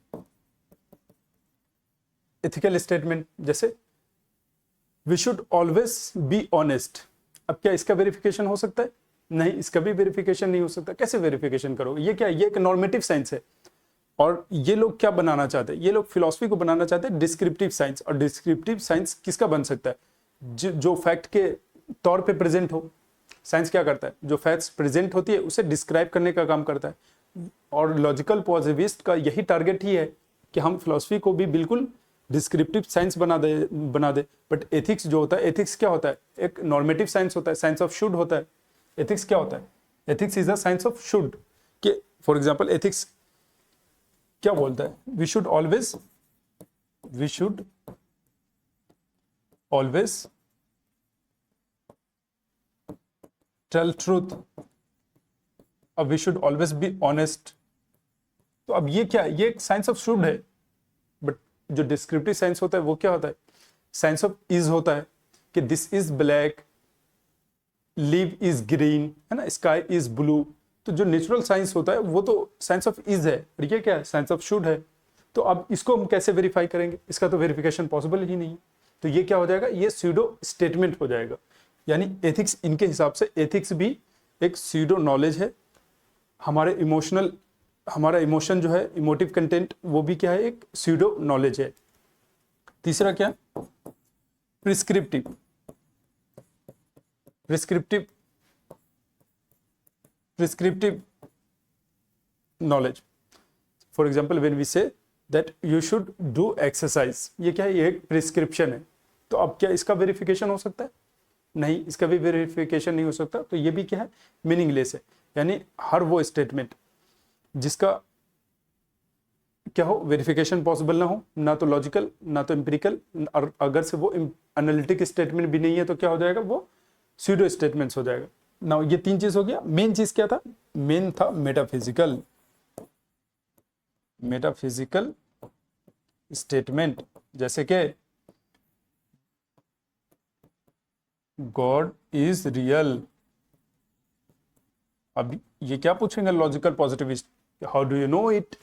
एथिकल स्टेटमेंट जैसे we should always be honest, अब क्या इसका वेरिफिकेशन हो सकता है? नहीं, इसका भी वेरिफिकेशन नहीं हो सकता। कैसे वेरिफिकेशन करोगे? ये क्या, ये एक नॉर्मेटिव साइंस है। और ये लोग क्या बनाना चाहते हैं? ये लोग फिलॉसफी को बनाना चाहते हैं डिस्क्रिप्टिव साइंस। और डिस्क्रिप्टिव साइंस किसका बन सकता है? जो फैक्ट के तौर पे प्रेजेंट हो। साइंस क्या करता है? जो फैक्ट्स प्रेजेंट होती है उसे डिस्क्राइब करने का काम करता है। और लॉजिकल पॉजिटिविस्ट का यही टारगेट ही है कि हम फिलॉसफी को भी बिल्कुल डिस्क्रिप्टिव साइंस बना दे। बट एथिक्स जो होता है, एथिक्स क्या होता है? एक नॉर्मेटिव साइंस होता है, साइंस ऑफ शुड होता है। एथिक्स क्या होता है? Ethics is a science of should. कि फॉर एग्जांपल एथिक्स क्या बोलता है? We should always tell truth, अब we should always be honest. तो अब ये क्या है? ये एक साइंस ऑफ शुड है। बट जो डिस्क्रिप्टिव साइंस होता है वो क्या होता है? साइंस ऑफ इज होता है कि this is black, leave is green, है ना, स्काई इज ब्लू। तो जो नेचुरल साइंस होता है वो तो साइंस ऑफ इज है, और ये क्या है? साइंस ऑफ शुड है। तो अब इसको हम कैसे वेरीफाई करेंगे? इसका तो वेरिफिकेशन पॉसिबल ही नहीं। तो ये क्या हो जाएगा? ये स्यूडो स्टेटमेंट हो जाएगा। यानी एथिक्स, इनके हिसाब से एथिक्स भी एक स्यूडो नॉलेज है। हमारे इमोशनल, हमारा इमोशन जो है, इमोटिव कंटेंट, वो भी क्या है? एक स्यूडो नॉलेज है। तीसरा क्या? Prescriptive. Prescriptive knowledge. For example when we say that you should do exercise, ये क्या है? ये एक प्रिस्क्रिप्शन है। तो अब क्या इसका वेरिफिकेशन हो सकता है? नहीं, इसका भी वेरिफिकेशन नहीं हो सकता। तो ये भी क्या है? मीनिंगलेस है। यानी हर वो स्टेटमेंट जिसका क्या हो, वेरिफिकेशन पॉसिबल ना हो, ना तो लॉजिकल ना तो एम्पिरिकल, और अगर से वो एनालिटिक स्टेटमेंट भी नहीं है तो क्या हो जाएगा? वो स्यूडो स्टेटमेंट्स हो जाएगा ना। ये तीन चीज हो गया। मेन चीज क्या था? मेन था मेटाफिजिकल स्टेटमेंट, जैसे कि गॉड इज रियल। अब ये क्या पूछेंगे logical positivist? How do you know it?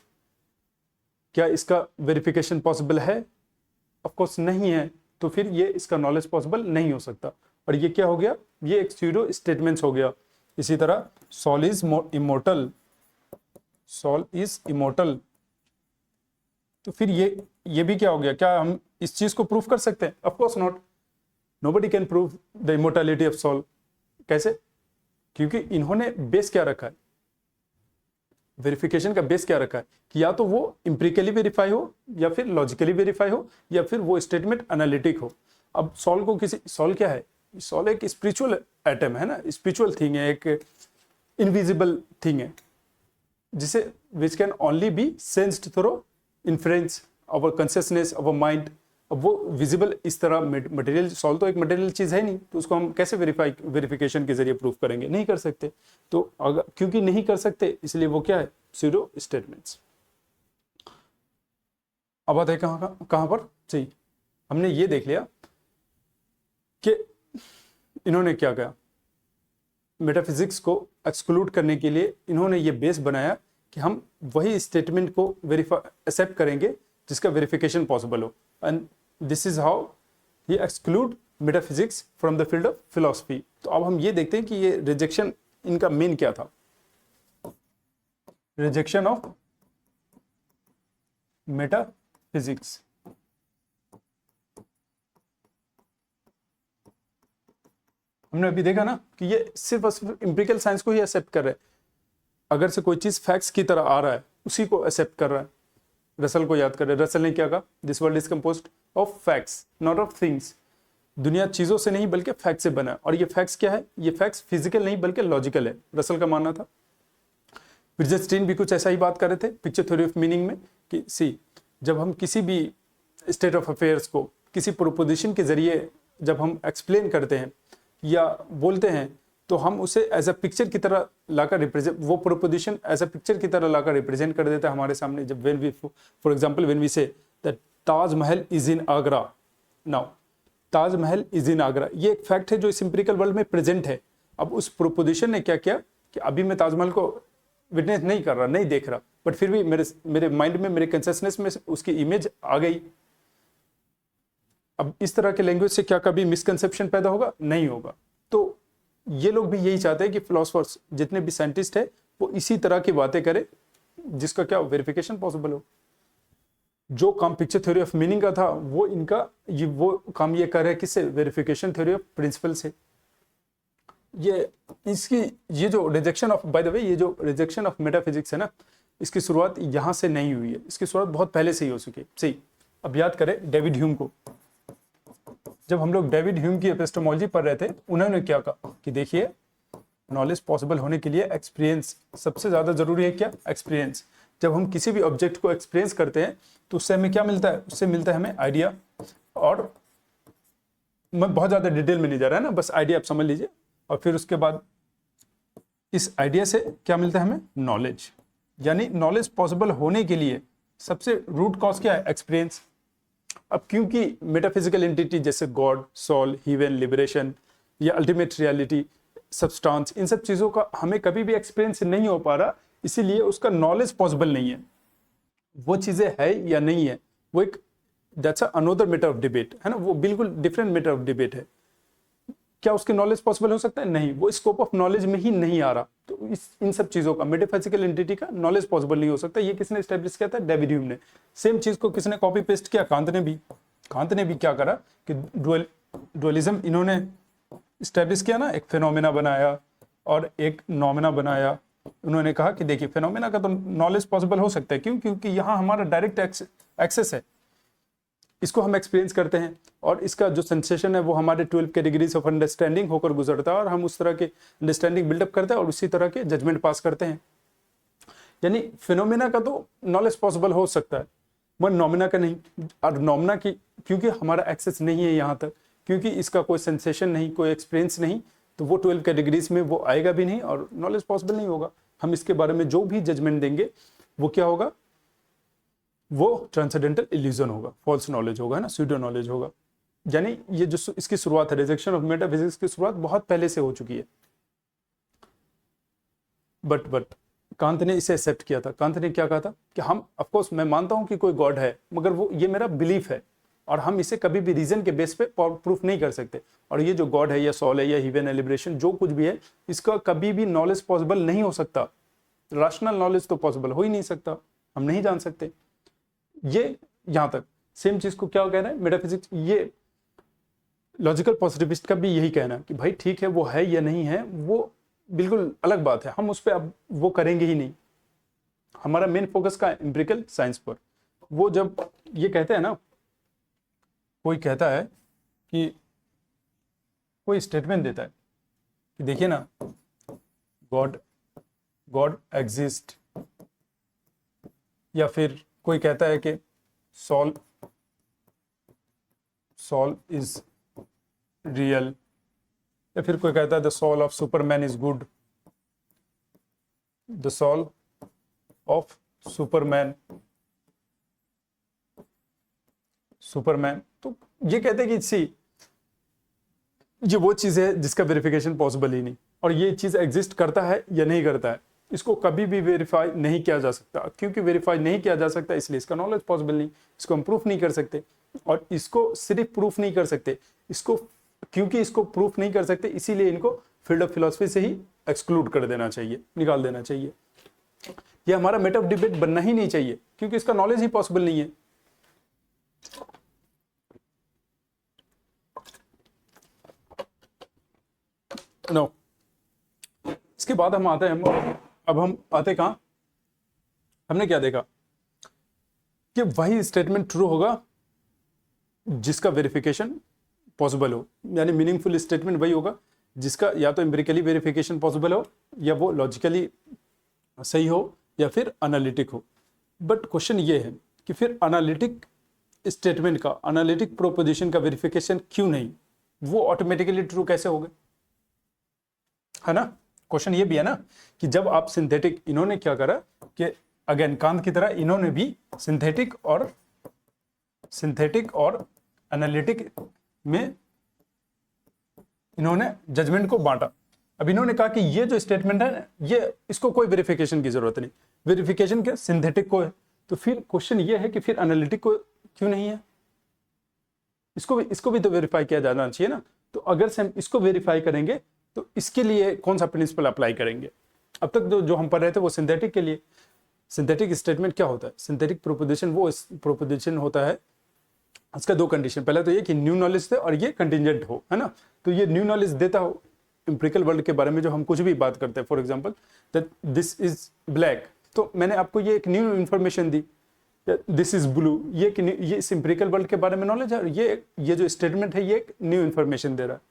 क्या इसका वेरिफिकेशन पॉसिबल है? ऑफ कोर्स नहीं है। तो फिर ये इसका नॉलेज पॉसिबल नहीं हो सकता। और ये क्या हो गया? ये एक स्यूडो स्टेटमेंट्स हो गया। इसी तरह soul is immortal, soul is immortal. तो फिर ये भी क्या हो गया? क्या हम इस चीज को प्रूफ कर सकते हैं? Of course not. Nobody can prove the immortality of soul. कैसे? क्योंकि इन्होंने बेस क्या रखा है? वेरिफिकेशन का बेस क्या रखा है कि या तो वो इंप्रिकली वेरीफाई हो, या फिर लॉजिकली वेरीफाई हो, या फिर वो स्टेटमेंट एनालिटिक हो। अब सॉल को किसी, सॉल क्या है? सॉल एक स्पिरिचुअल एटम है ना, स्पिरिचुअल थिंग है, एक इनविजिबल थिंग है, जिसे which can only be sensed through inference our consciousness, our mind. अब वो विजिबल इस तरह मटेरियल, सॉल तो एक मटेरियल चीज है नहीं, तो उसको हम कैसे वेरिफिकेशन के जरिए प्रूफ करेंगे? नहीं कर सकते। तो अगर क्योंकि नहीं कर सकते, इसलिए वो क्या है? Pseudo statements. अब बात है कहाँ पर? सही, हमने ये देख लिया कि इन्होंने क्या कहा, मेटाफिजिक्स को एक्सक्लूड करने के लिए इन्होंने ये बेस बनाया कि हम वही स्टेटमेंट को एक्सेप्ट करेंगे जिसका वेरिफिकेशन पॉसिबल हो, and this is how he exclude metaphysics from the field of philosophy. तो अब हम ये देखते हैं कि ये रिजेक्शन इनका मेन क्या था, रिजेक्शन ऑफ मेटाफिजिक्स। हमने अभी देखा ना कि ये सिर्फ और सिर्फ एम्पिरिकल साइंस को ही एक्सेप्ट कर रहे हैं, अगर से कोई चीज फैक्ट्स की तरह आ रहा है उसी को एक्सेप्ट कर रहा है। रसल को याद कर रहे हैं, रसल ने क्या कहा, this world is composed of facts not of things. दुनिया चीजों से नहीं बल्कि फैक्ट से बना है, और ये फैक्ट्स क्या है, ये फैक्ट्स फिजिकल नहीं बल्कि लॉजिकल है, रसल का मानना था। विट्जेनस्टाइन भी कुछ ऐसा ही बात कर रहे थे पिक्चर थ्योरी ऑफ मीनिंग में कि सी, जब हम किसी भी स्टेट ऑफ अफेयर्स को किसी प्रोपोजिशन के जरिए जब हम एक्सप्लेन करते हैं या बोलते हैं तो हम उसे एज अ पिक्चर की तरह लाकर रिप्रेजेंट, वो प्रोपोजिशन एज अ पिक्चर की तरह लाकर रिप्रेजेंट कर देता है हमारे सामने। जब when we for example when we say that Taj Mahal is in Agra, now Taj Mahal is in Agra, ये एक फैक्ट है जो इस एम्पिरिकल वर्ल्ड में प्रेजेंट है। अब उस प्रोपोजिशन ने क्या किया कि अभी मैं ताजमहल को विटनेस नहीं कर रहा, नहीं देख रहा, बट फिर भी मेरे माइंड में, मेरे कंसियसनेस में उसकी इमेज आ गई। अब इस तरह के लैंग्वेज से क्या कभी मिसकंसेप्शन पैदा होगा? नहीं होगा। तो ये लोग भी यही चाहते हैं कि फिलोसफर्स जितने भी साइंटिस्ट है वो इसी तरह की बातें करें जिसका क्या वेरिफिकेशन पॉसिबल हो। जो काम पिक्चर थ्योरी ऑफ मीनिंग का था वो इनका वो काम ये कर रहा है किससे, वेरिफिकेशन थ्योरी ऑफ प्रिंसिपल से। ये जो rejection of, by the way, ये जो रिजेक्शन ऑफ मेटाफिजिक्स है ना, इसकी शुरुआत यहाँ से नहीं हुई है, इसकी शुरुआत बहुत पहले से ही हो चुकी है। सही, अब याद करें डेविड ह्यूम को। जब हम लोग डेविड ह्यूम की एपिस्टेमोलॉजी पढ़ रहे थे, उन्होंने क्या कहा कि देखिए, नॉलेज पॉसिबल होने के लिए एक्सपीरियंस सबसे ज्यादा जरूरी है। क्या? एक्सपीरियंस। जब हम किसी भी ऑब्जेक्ट को एक्सपीरियंस करते हैं तो उससे हमें क्या मिलता है? उससे मिलता है हमें आइडिया, और मैं बहुत ज्यादा डिटेल में नहीं जा रहा है ना, बस आइडिया आप समझ लीजिए। और फिर उसके बाद इस आइडिया से क्या मिलता है हमें? नॉलेज। यानी नॉलेज पॉसिबल होने के लिए सबसे रूट कॉज क्या है? एक्सपीरियंस। अब क्योंकि मेटाफिजिकल एंटिटी जैसे गॉड, सोल, हेवन, लिबरेशन या अल्टीमेट रियलिटी, सब्सटेंस, इन सब चीजों का हमें कभी भी एक्सपीरियंस नहीं हो पा रहा, इसीलिए उसका नॉलेज पॉसिबल नहीं है। वो चीजें है या नहीं है, वो एक that's another matter of debate है ना, वो बिल्कुल डिफरेंट मैटर ऑफ डिबेट है। क्या उसके नॉलेज पॉसिबल हो सकता है? नहीं, वो स्कोप ऑफ नॉलेज में ही नहीं आ रहा। तो इन सब चीजों का, मेटाफिजिकल एंटिटी का नॉलेज पॉसिबल नहीं हो सकता। ये किसने एस्टेब्लिश किया था? डेविड ह्यूम ने। सेम चीज को किसने कॉपी पेस्ट किया? कांत ने भी। कांत ने भी क्या करा कि डुअलिज्म इन्होंने एस्टेब्लिश किया ना, एक फिनोमेना बनाया और एक नॉमिना बनाया। उन्होंने कहा कि देखिए, फिनोमेना का तो नॉलेज पॉसिबल हो सकता है, क्यों? क्योंकि यहाँ हमारा डायरेक्ट एक्सेस है, इसको हम एक्सपीरियंस करते हैं, और इसका जो सेंसेशन है वो हमारे 12 कैटेगरीज ऑफ अंडरस्टैंडिंग होकर गुजरता है, और हम उस तरह के अंडरस्टैंडिंग बिल्डअप करते हैं और उसी तरह के जजमेंट पास करते हैं। यानी फिनोमेना का तो नॉलेज पॉसिबल हो सकता है, मगर नॉमिना का नहीं। और नॉमिना की क्योंकि हमारा एक्सेस नहीं है यहाँ तक, क्योंकि इसका कोई सेंसेशन नहीं, कोई एक्सपीरियंस नहीं, तो वो 12 कैटेगरीज में वो आएगा भी नहीं और नॉलेज पॉसिबल नहीं होगा। हम इसके बारे में जो भी जजमेंट देंगे वो क्या होगा? वो ट्रांसेंडेंटल इल्यूजन होगा, फॉल्स नॉलेज होगा, है ना, स्यूडो नॉलेज होगा। यानी ये जो इसकी शुरुआत है, रिजेक्शन ऑफ मेटाफिजिक्स की शुरुआत बहुत पहले से हो चुकी है। बट कांत ने इसे एक्सेप्ट किया था। कांत ने क्या कहा था कि हम, ऑफ कोर्स मैं मानता हूं कि कोई गॉड है, मगर वो ये मेरा बिलीफ है और हम इसे कभी भी रीजन के बेस पे प्रूफ नहीं कर सकते। और ये जो गॉड है या सोल है या हेवन है, लिबरेशन, जो कुछ भी है, इसका कभी भी नॉलेज पॉसिबल नहीं हो सकता। राशनल नॉलेज तो पॉसिबल हो ही नहीं सकता, हम नहीं जान सकते। ये यहां तक सेम चीज को क्या कह रहा है मेटाफिजिक्स, ये लॉजिकल पॉजिटिविस्ट का भी यही कहना है कि भाई ठीक है, वो है या नहीं है, वो बिल्कुल अलग बात है, हम उस पर अब वो करेंगे ही नहीं। हमारा मेन फोकस का एम्पिरिकल साइंस पर। वो जब ये कहते हैं ना, कोई कहता है कि कोई स्टेटमेंट देता है कि देखिए ना, गॉड एग्जिस्ट, या फिर कोई कहता है कि सोल इज रियल, या फिर कोई कहता है the soul of Superman is good, the soul of Superman. तो ये कहते हैं कि सी, ये वो चीज़ है जिसका वेरिफिकेशन पॉसिबल ही नहीं, और ये चीज़ एग्जिस्ट करता है या नहीं करता है इसको कभी भी वेरीफाई नहीं किया जा सकता। क्योंकि वेरीफाई नहीं किया जा सकता इसलिए इसका नॉलेज पॉसिबल नहीं, इसको हम प्रूफ नहीं कर सकते। और इसको सिर्फ प्रूफ नहीं कर सकते, इसको क्योंकि इसको प्रूफ नहीं कर सकते इसीलिए इनको फील्ड ऑफ फिलॉसफी से ही एक्सक्लूड कर देना चाहिए, निकाल देना चाहिए। ये हमारा मेटर ऑफ डिबेट बनना ही नहीं चाहिए क्योंकि इसका नॉलेज ही पॉसिबल नहीं है। नो इसके बाद हम आते हैं, अब हम आते कहाँ, हमने क्या देखा कि वही स्टेटमेंट ट्रू होगा जिसका वेरिफिकेशन पॉसिबल हो, यानी मीनिंगफुल स्टेटमेंट वही होगा जिसका या तो एम्पिरिकली वेरिफिकेशन पॉसिबल हो या वो लॉजिकली सही हो या फिर एनालिटिक हो। बट क्वेश्चन ये है कि फिर एनालिटिक स्टेटमेंट का, एनालिटिक प्रोपोजिशन का वेरिफिकेशन क्यों नहीं, वो ऑटोमेटिकली ट्रू कैसे हो गए, है ना। क्वेश्चन ये भी है ना कि जब आप सिंथेटिक, इन्होंने क्या करा कि अगेन कांत की तरह इन्होंने भी सिंथेटिक और एनालिटिक में इन्होंने जजमेंट को बांटा। अब इन्होंने कहा कि ये जो स्टेटमेंट है ये इसको कोई वेरिफिकेशन की जरूरत नहीं, वेरिफिकेशन के सिंथेटिक को है। तो फिर क्वेश्चन ये है कि फिर एनालिटिक को क्यों नहीं है, इसको भी तो वेरीफाई किया जाना चाहिए ना। तो अगर से हम इसको वेरीफाई करेंगे तो इसके लिए कौन सा प्रिंसिपल अप्लाई करेंगे। अब तक जो हम पढ़ रहे थे वो सिंथेटिक के लिए। सिंथेटिक स्टेटमेंट क्या होता है, सिंथेटिक प्रोपोजिशन वो प्रोपोजिशन होता है, इसका दो कंडीशन, पहला तो ये कि न्यू नॉलेज दे और ये कंटिजेंट हो, है ना। तो ये न्यू नॉलेज देता हो एम्पिरिकल वर्ल्ड के बारे में, जो हम कुछ भी बात करते हैं, for example that this is black, तो मैंने आपको ये एक new information the, this is blue, ये इस एम्पिरिकल वर्ल्ड के बारे में नॉलेज है, और ये जो स्टेटमेंट है ये एक न्यू इन्फॉर्मेशन दे रहा है।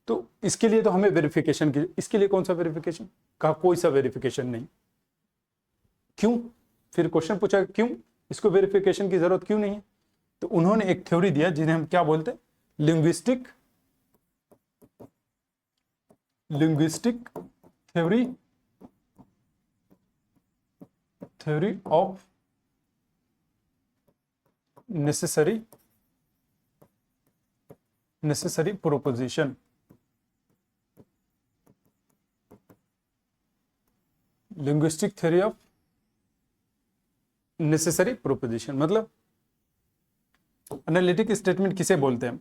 तो इसके लिए तो हमें वेरिफिकेशन की, इसके लिए कौन सा वेरिफिकेशन, कहा कोई सा वेरिफिकेशन नहीं। क्यों, फिर क्वेश्चन पूछा क्यों इसको वेरिफिकेशन की जरूरत क्यों नहीं है। तो उन्होंने एक थ्योरी दिया जिन्हें हम क्या बोलते हैं, linguistic theory of necessary proposition. Linguistic theory of necessary proposition मतलब एनालिटिक स्टेटमेंट किसे बोलते हैं,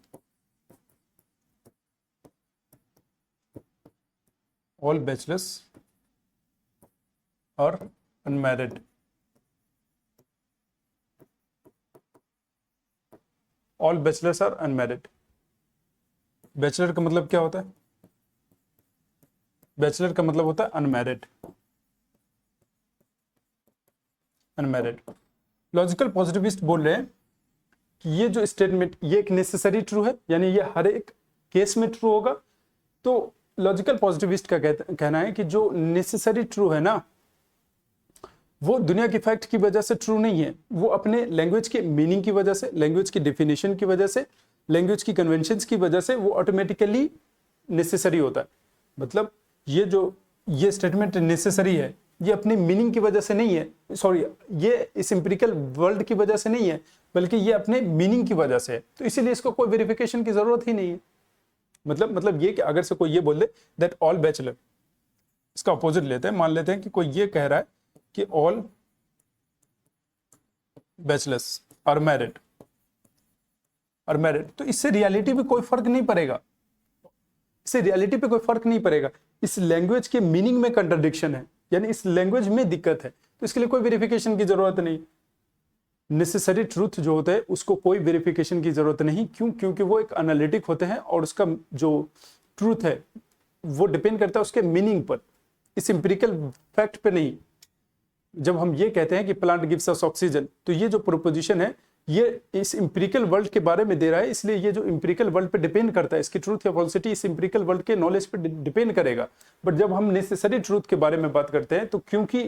ऑल बैचलर्स और अनमैरिड, ऑल बैचलर्स और अनमैरिड। बैचलर का मतलब क्या होता है, बैचलर का मतलब होता है अनमैरिड। लॉजिकल पॉजिटिविस्ट बोल रहे हैं कि ये जो स्टेटमेंट ये एक नेसेसरी ट्रू है, यानी ये हर एक केस में ट्रू होगा। तो लॉजिकल पॉजिटिविस्ट का कहना है कि जो नेसेसरी ट्रू है ना, वो दुनिया के फैक्ट की वजह से ट्रू नहीं है, वो अपने लैंग्वेज के मीनिंग की वजह से, लैंग्वेज की डेफिनेशन की वजह से, लैंग्वेज की कन्वेंशंस की वजह से वो ऑटोमेटिकली नेसेसरी होता है। मतलब ये स्टेटमेंट नेसेसरी है, ये अपनी मीनिंग की वजह से नहीं है, सॉरी ये इस एम्पिरिकल वर्ल्ड की वजह से नहीं है, बल्कि ये अपने मीनिंग की वजह से है। तो इसीलिए इसको कोई वेरिफिकेशन की जरूरत ही नहीं है। मतलब ये कि अगर से कोई ये बोल दे दैट ऑल बैचलर, इसका अपोजिट लेते हैं, मान लेते हैं कि कोई ये कह रहा है कि ऑल बैचलर्स आर मैरिड, तो इससे रियलिटी पे कोई फर्क नहीं पड़ेगा, इस लैंग्वेज के मीनिंग में कंट्राडिक्शन है, यानी इस लैंग्वेज में दिक्कत है, तो इसके लिए कोई वेरिफिकेशन की जरूरत नहीं। नेसेसरी ट्रूथ जो होते हैं उसको कोई वेरिफिकेशन की जरूरत नहीं। क्यों, क्योंकि वो एक एनालिटिक होते हैं और उसका जो ट्रूथ है वो डिपेंड करता है उसके मीनिंग पर, इस एम्पिरिकल फैक्ट पे नहीं। जब हम ये कहते हैं कि प्लांट गिव्स अस ऑक्सीजन, तो ये जो प्रोपोजिशन है ये इस एम्पिरिकल वर्ल्ड के बारे में दे रहा है, इसलिए ये जो एम्पिरिकल वर्ल्ड पे डिपेंड करता है, इसकी ट्रूथ या फॉल्सिटी इस एम्पिरिकल वर्ल्ड के नॉलेज पे डिपेंड करेगा। बट जब हम नेसेसरी ट्रूथ के बारे में बात करते हैं, तो क्योंकि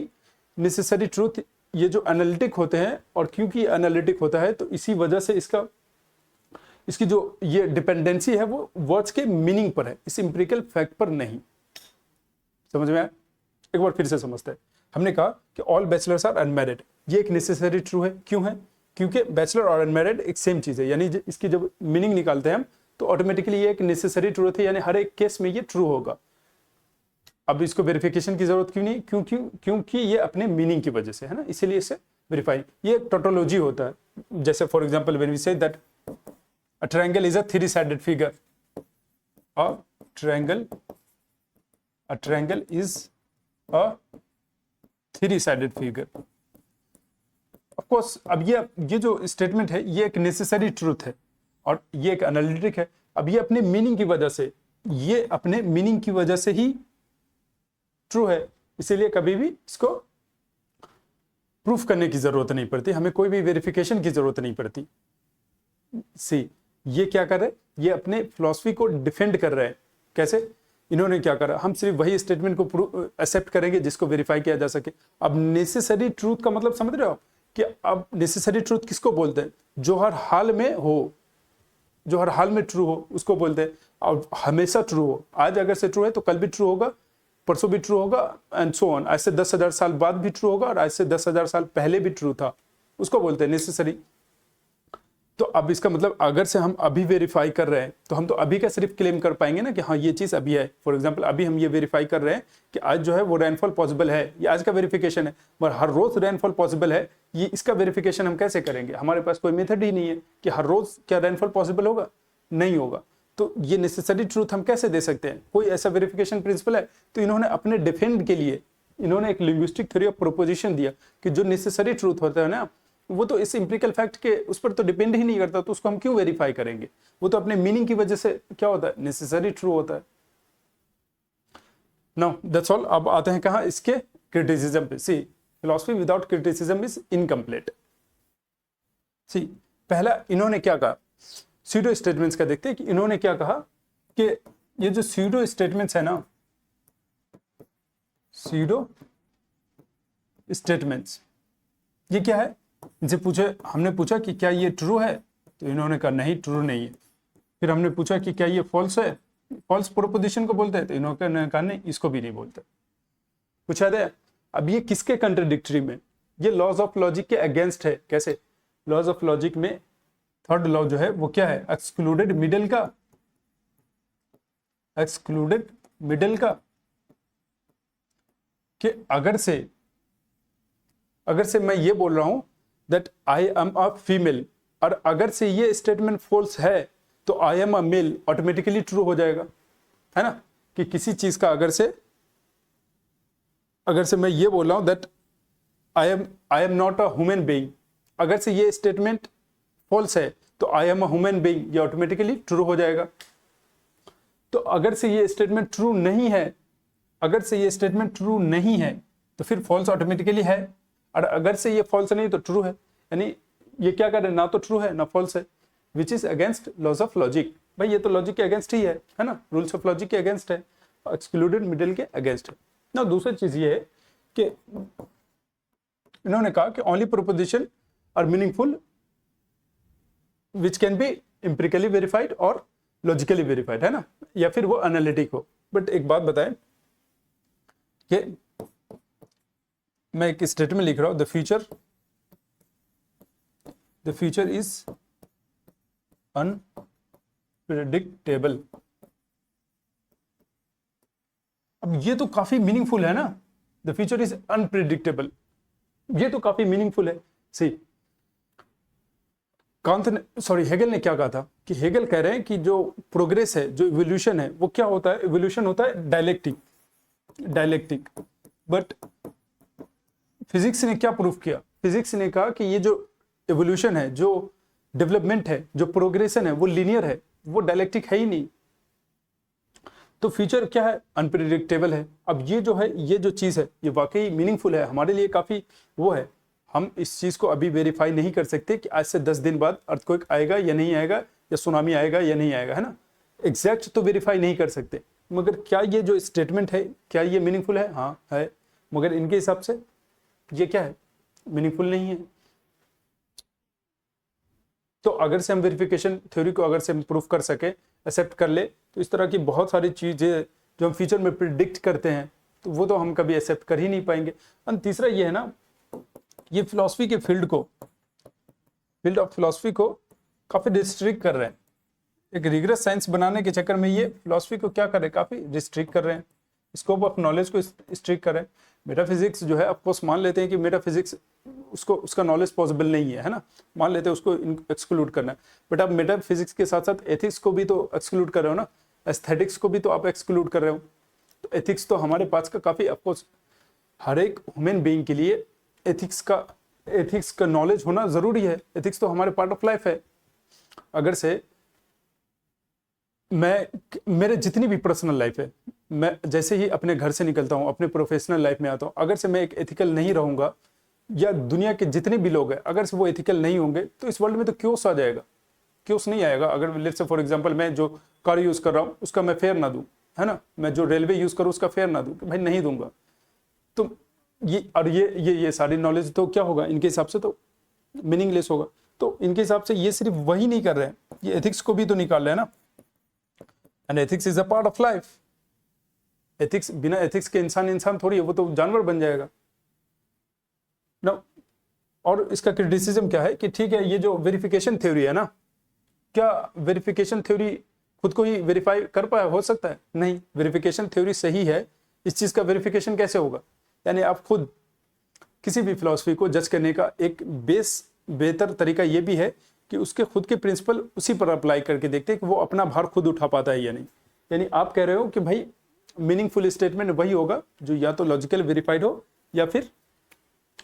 नेसेसरी ट्रूथ ये जो एनालिटिक होते हैं, और क्योंकि एनालिटिक होता है तो इसी वजह से इसकी जो ये डिपेंडेंसी है वो वर्ड्स के मीनिंग पर है, इस एम्पिरिकल फैक्ट पर नहीं। समझ में आया? एक बार फिर से समझते हैं। हमने कहा कि ऑल बैचलर्स आर अनमैरिड, ये एक नेसेसरी ट्रू है। क्यों है? क्योंकि बैचलर और अनमैरिड एक सेम चीज है, यानी इसकी जब मीनिंग निकालते हैं हम तो ऑटोमेटिकली ये एक नेसेसरी ट्रूथ है, यानी हर एक केस में ये ट्रू होगा। अब इसको वेरिफिकेशन की जरूरत क्यों नहीं? क्योंकि ये अपने मीनिंग की वजह से है ना, इसीलिए इसे वेरीफाई, ये टोटोलॉजी होता है। जैसे for example when we say that a triangle is a three sided figure, a triangle is a three sided figure. Of course अब ये जो स्टेटमेंट है ये एक नेसेसरी ट्रूथ है और ये एक एनालिटिक है। अब ये अपने मीनिंग की वजह से, ये अपने मीनिंग की वजह से ही ट्रू है, इसीलिए कभी भी इसको प्रूफ करने की जरूरत नहीं पड़ती, हमें कोई भी वेरिफिकेशन की जरूरत नहीं पड़ती। सी ये क्या कर रहे हैं, ये अपने फिलॉसफी को डिफेंड कर रहे हैं। कैसे? इन्होंने क्या करा, हम सिर्फ वही स्टेटमेंट को एक्सेप्ट करेंगे जिसको वेरीफाई किया जा सके। अब नेसेसरी ट्रूथ का मतलब समझ रहे हो कि अब नेसेसरी ट्रूथ किसको बोलते हैं? जो हर हाल में हो, जो हर हाल में ट्रू हो उसको बोलते हैं, और हमेशा ट्रू हो। आज अगर से ट्रू है तो कल भी ट्रू होगा, परसों भी ट्रू होगा एंड सो ऑन। आज से 10,000 साल बाद भी ट्रू होगा और आज से 10,000 साल पहले भी ट्रू था, उसको बोलते हैं नेसेसरी। तो अब इसका मतलब अगर से हम अभी वेरीफाई कर रहे हैं तो हम तो अभी का सिर्फ क्लेम कर पाएंगे ना कि हाँ ये चीज अभी है। फॉर एग्जांपल अभी हम ये वेरीफाई कर रहे हैं कि आज जो है वो रेनफॉल पॉसिबल है, ये आज का वेरिफिकेशन है, मगर हर रोज रेनफॉल पॉसिबल है, ये इसका वेरिफिकेशन हम कैसे करेंगे? हमारे पास कोई मेथड ही नहीं है कि हर रोज क्या रेनफॉल पॉसिबल होगा, नहीं होगा। तो ये नेसेसरी ट्रूथ हम कैसे दे सकते हैं? कोई ऐसा वेरिफिकेशन प्रिंसिपल है? तो इन्होंने अपने डिफेंड के लिए इन्होंने एक लिंग्विस्टिक थ्योरी ऑफ प्रोपोजिशन दिया कि जो नेसेसरी ट्रूथ होता है ना, वो तो इस इंपेरिकल फैक्ट के उस पर तो डिपेंड ही नहीं करता, तो उसको हम क्यों वेरीफाई करेंगे? वो तो अपने मीनिंग की वजह से क्या होता है, नेसेसरी ट्रू होता है। Now that's all. अब आते हैं कहां, इसके क्रिटिसिज्म पे। See philosophy without criticism is incomplete. See पहला इन्होंने क्या कहा, स्यूडो स्टेटमेंट्स का देखते हैं कि इन्होंने क्या कहा कि ये जो स्यूडो स्टेटमेंट्स है ना, स्यूडो स्टेटमेंट्स ये क्या है? इनसे पूछे, हमने पूछा कि क्या ये ट्रू है, तो इन्होंने कहा नहीं ट्रू नहीं है। फिर हमने पूछा कि क्या ये फॉल्स है, फॉल्स प्रोपोजिशन को बोलते हैं, तो इन्होंने कहा नहीं इसको भी नहीं बोलते। पूछा है अब ये किसके कंट्राडिक्टरी में? ये लॉज ऑफ लॉजिक के अगेंस्ट है। कैसे? लॉज ऑफ लॉजिक में थर्ड लॉ जो है वो क्या है, एक्सक्लूडेड मिडिल का, एक्सक्लूडेड मिडिल का, कि अगर से मैं ये बोल रहा हूं that I am a female, और अगर से ये स्टेटमेंट फॉल्स है तो I am a male automatically true हो जाएगा, है ना? कि किसी चीज का अगर से मैं ये बोल रहा हूं that I am not a human being, अगर से ये स्टेटमेंट फॉल्स है तो I am a human being, ये ऑटोमेटिकली ट्रू हो जाएगा। तो अगर से ये स्टेटमेंट ट्रू नहीं है, अगर से ये स्टेटमेंट ट्रू नहीं है तो फिर फॉल्स ऑटोमेटिकली है, और अगर से ये फॉल्स नहीं तो ट्रू है। यानी ये क्या कर रहे हैं, ना तो ट्रू है ना फॉल्स है, which is against laws of logic. भाई ये तो लॉजिक के अगेंस्ट ही है ना, रूल्स ऑफ लॉजिक के अगेंस्ट है, एक्सक्लूडेड मिडिल के अगेंस्ट है ना। दूसरी चीज ये है कि इन्होंने कहा कि only proposition are meaningful which can be empirically verified और लॉजिकली वेरीफाइड, है ना, या फिर वो एनालिटिक हो। बट एक बात बताएं कि मैं एक स्टेटमेंट लिख रहा हूं, द फ्यूचर इज अनप्रेडिक्टेबल। अब ये तो काफी मीनिंगफुल है ना, द फ्यूचर इज अनप्रेडिक्टेबल, ये तो काफी मीनिंगफुल है। सी कांत ने, सॉरी हेगल ने क्या कहा था कि हेगल कह रहे हैं कि जो प्रोग्रेस है, जो इवोल्यूशन है, वो क्या होता है, इवोल्यूशन होता है डायलेक्टिक। बट फिजिक्स ने क्या प्रूफ किया, फिजिक्स ने कहा कि ये जो इवोल्यूशन है, जो डेवलपमेंट है, जो प्रोग्रेशन है, वो लीनियर है, वो डायलेक्टिक है ही नहीं। तो फ्यूचर क्या है, अनप्रेडिक्टेबल है। अब ये जो है, ये जो चीज है, ये वाकई मीनिंगफुल है हमारे लिए, काफी वो है। हम इस चीज को अभी वेरीफाई नहीं कर सकते कि आज से 10 दिन बाद अर्थक्वेक आएगा या नहीं आएगा, या सुनामी आएगा या नहीं आएगा, है ना। एग्जैक्ट तो वेरीफाई नहीं कर सकते, मगर क्या ये जो स्टेटमेंट है, क्या ये मीनिंगफुल है? हाँ है, मगर इनके हिसाब से ये क्या है, मीनिंगफुल नहीं है। तो अगर से हम वेरिफिकेशन थ्योरी को अगर से हम प्रूफ कर सके, एक्सेप्ट कर ले, तो इस तरह की बहुत सारी चीजें जो हम फ्यूचर में प्रिडिक्ट करते हैं, तो वो तो हम कभी एक्सेप्ट कर ही नहीं पाएंगे। और तीसरा ये है ना, ये फिलॉसफी के फील्ड ऑफ फिलॉसफी को काफी रिस्ट्रिक्ट कर रहे हैं। एक रिगरस साइंस बनाने के चक्कर में ये फिलॉसफी को क्या कर रहे हैं, काफी रिस्ट्रिक्ट कर रहे हैं, स्कोप ऑफ नॉलेज को स्ट्रिक्ट कर रहे हैं। मेटाफिजिक्स जो है ऑफकोर्स मान लेते हैं कि मेटाफिजिक्स उसको उसका नॉलेज पॉसिबल नहीं है ना, मान लेते हैं उसको एक्सक्लूड करना है, बट आप मेटाफिजिक्स के साथ साथ एथिक्स को भी तो एक्सक्लूड कर रहे हो ना, एस्थेटिक्स को भी तो आप एक्सक्लूड कर रहे हो। तो एथिक्स तो हमारे पास का काफी ऑफकोर्स हर एक ह्यूमन बीइंग के लिए एथिक्स का नॉलेज होना जरूरी है। एथिक्स तो हमारे पार्ट ऑफ लाइफ है। अगर से मेरे जितनी भी पर्सनल लाइफ है, मैं जैसे ही अपने घर से निकलता हूँ, अपने प्रोफेशनल लाइफ में आता हूँ, अगर से मैं एक एथिकल नहीं रहूंगा, या दुनिया के जितने भी लोग हैं अगर से वो एथिकल नहीं होंगे, तो इस वर्ल्ड में तो क्योस आ जाएगा, क्योस नहीं आएगा। अगर लेट्स से फॉर एग्जांपल मैं जो कार यूज कर रहा हूँ उसका मैं फेयर ना दूं, है ना, मैं जो रेलवे यूज करूँ उसका फेयर ना दूं, भाई नहीं दूंगा, तो ये सारी नॉलेज तो क्या होगा, इनके हिसाब से तो मीनिंगलेस होगा। तो इनके हिसाब से ये सिर्फ वही नहीं कर रहे हैं, ये एथिक्स को भी तो निकाल रहे हैं ना। And ethics is a part of life. Ethics, बिना एथिक्स के इंसान थोड़ी है, वो तो जानवर बन जाएगा ना। और इसका क्रिटिसिज्म क्या है कि ठीक है, ये जो वेरिफिकेशन थ्योरी है ना, क्या वेरिफिकेशन थ्योरी खुद को ही वेरीफाई कर पाया, हो सकता है? नहीं, वेरिफिकेशन थ्योरी सही है, इस चीज का वेरिफिकेशन कैसे होगा? यानी आप खुद किसी भी फिलॉसफी को जज करने का एक बेहतर तरीका ये भी है कि उसके खुद के प्रिंसिपल उसी पर अप्लाई करके देखते हैं कि वो अपना भार खुद उठा पाता है या नहीं। यानी आप कह रहे हो कि भाई मीनिंगफुल स्टेटमेंट वही होगा जो या तो लॉजिकल वेरीफाइड हो, या फिर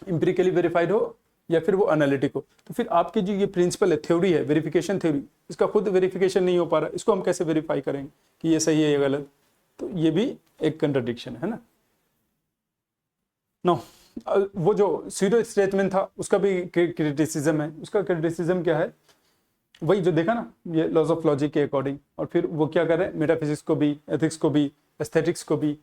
इंपेरिकली वेरीफाइड हो, या फिर वो एनालिटिक हो। तो फिर आपकी जो ये प्रिंसिपल है, थ्योरी है, वेरिफिकेशन थ्योरी, इसका खुद वेरिफिकेशन नहीं हो पा रहा, इसको हम कैसे वेरीफाई करेंगे कि ये सही है या गलत? तो ये भी एक कंट्राडिक्शन है ना। नो, वो जो स्यूडो स्टेटमेंट था उसका भी क्रिटिसिज्म है। उसका क्रिटिसिज्म क्या है? वही जो देखा ना, ये लॉज ऑफ लॉजिक के अकॉर्डिंग, और फिर वो क्या कर रहे हैं, मेटाफिजिक्स को भी, एथिक्स को भी, एस्थेटिक्स को भी,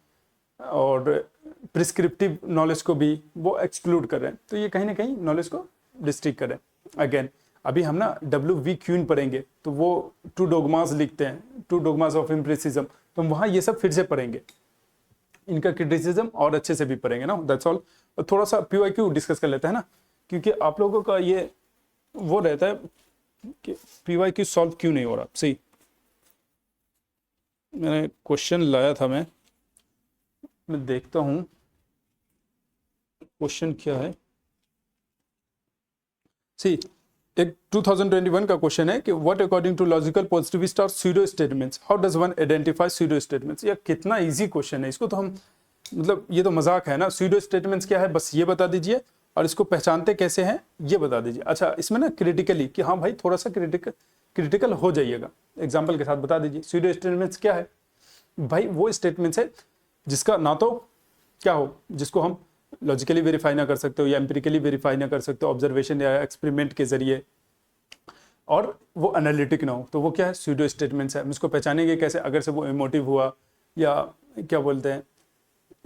और प्रिस्क्रिप्टिव नॉलेज को भी वो एक्सक्लूड कर रहे हैं। तो ये कहीं ना कहीं नॉलेज को डिस्ट्रिक्ट कर रहे हैं। अगेन अभी हम ना W.V. क्यून पढ़ेंगे, तो वो 2 डोगमास लिखते हैं, 2 डोगमास ऑफ एम्पिरिसिज्म, तो हम वहाँ ये सब फिर से पढ़ेंगे, इनका क्रिटिसिज्म और अच्छे से भी पढ़ेंगे ना। That's all. थोड़ा सा PYQ डिस्कस कर लेते हैं ना, क्योंकि आप लोगों का ये वो रहता है कि PYQ सॉल्व क्यों नहीं हो रहा। सही, मैंने क्वेश्चन लाया था, मैं देखता हूं क्वेश्चन क्या है। सी, एक 2021 का क्वेश्चन है कि what according to logical positivist are pseudo statements, how does one identify pseudo statements. ये कितना इजी क्वेश्चन है, इसको तो हम मतलब ये तो मजाक है ना। स्यूडो स्टेटमेंट्स क्या है बस ये बता दीजिए, और इसको पहचानते कैसे हैं ये बता दीजिए। अच्छा, इसमें ना क्रिटिकली कि हाँ भाई थोड़ा सा क्रिटिकल हो जाइएगा, एग्जाम्पल के साथ बता दीजिए। स्यूडो स्टेटमेंट्स क्या है भाई? वो स्टेटमेंट्स है जिसका ना तो क्या हो, जिसको हम लॉजिकली वेरीफाई ना कर सकते हो, या एम्पिरिकली वेरीफाई ना कर सकते हो ऑब्जर्वेशन या एक्सपेरिमेंट के जरिए, और वो एनालिटिक ना हो, तो वो क्या है? स्यूडो स्टेटमेंट्स है। हम इसको पहचानेंगे कैसे? अगर से वो इमोटिव हुआ, या क्या बोलते हैं,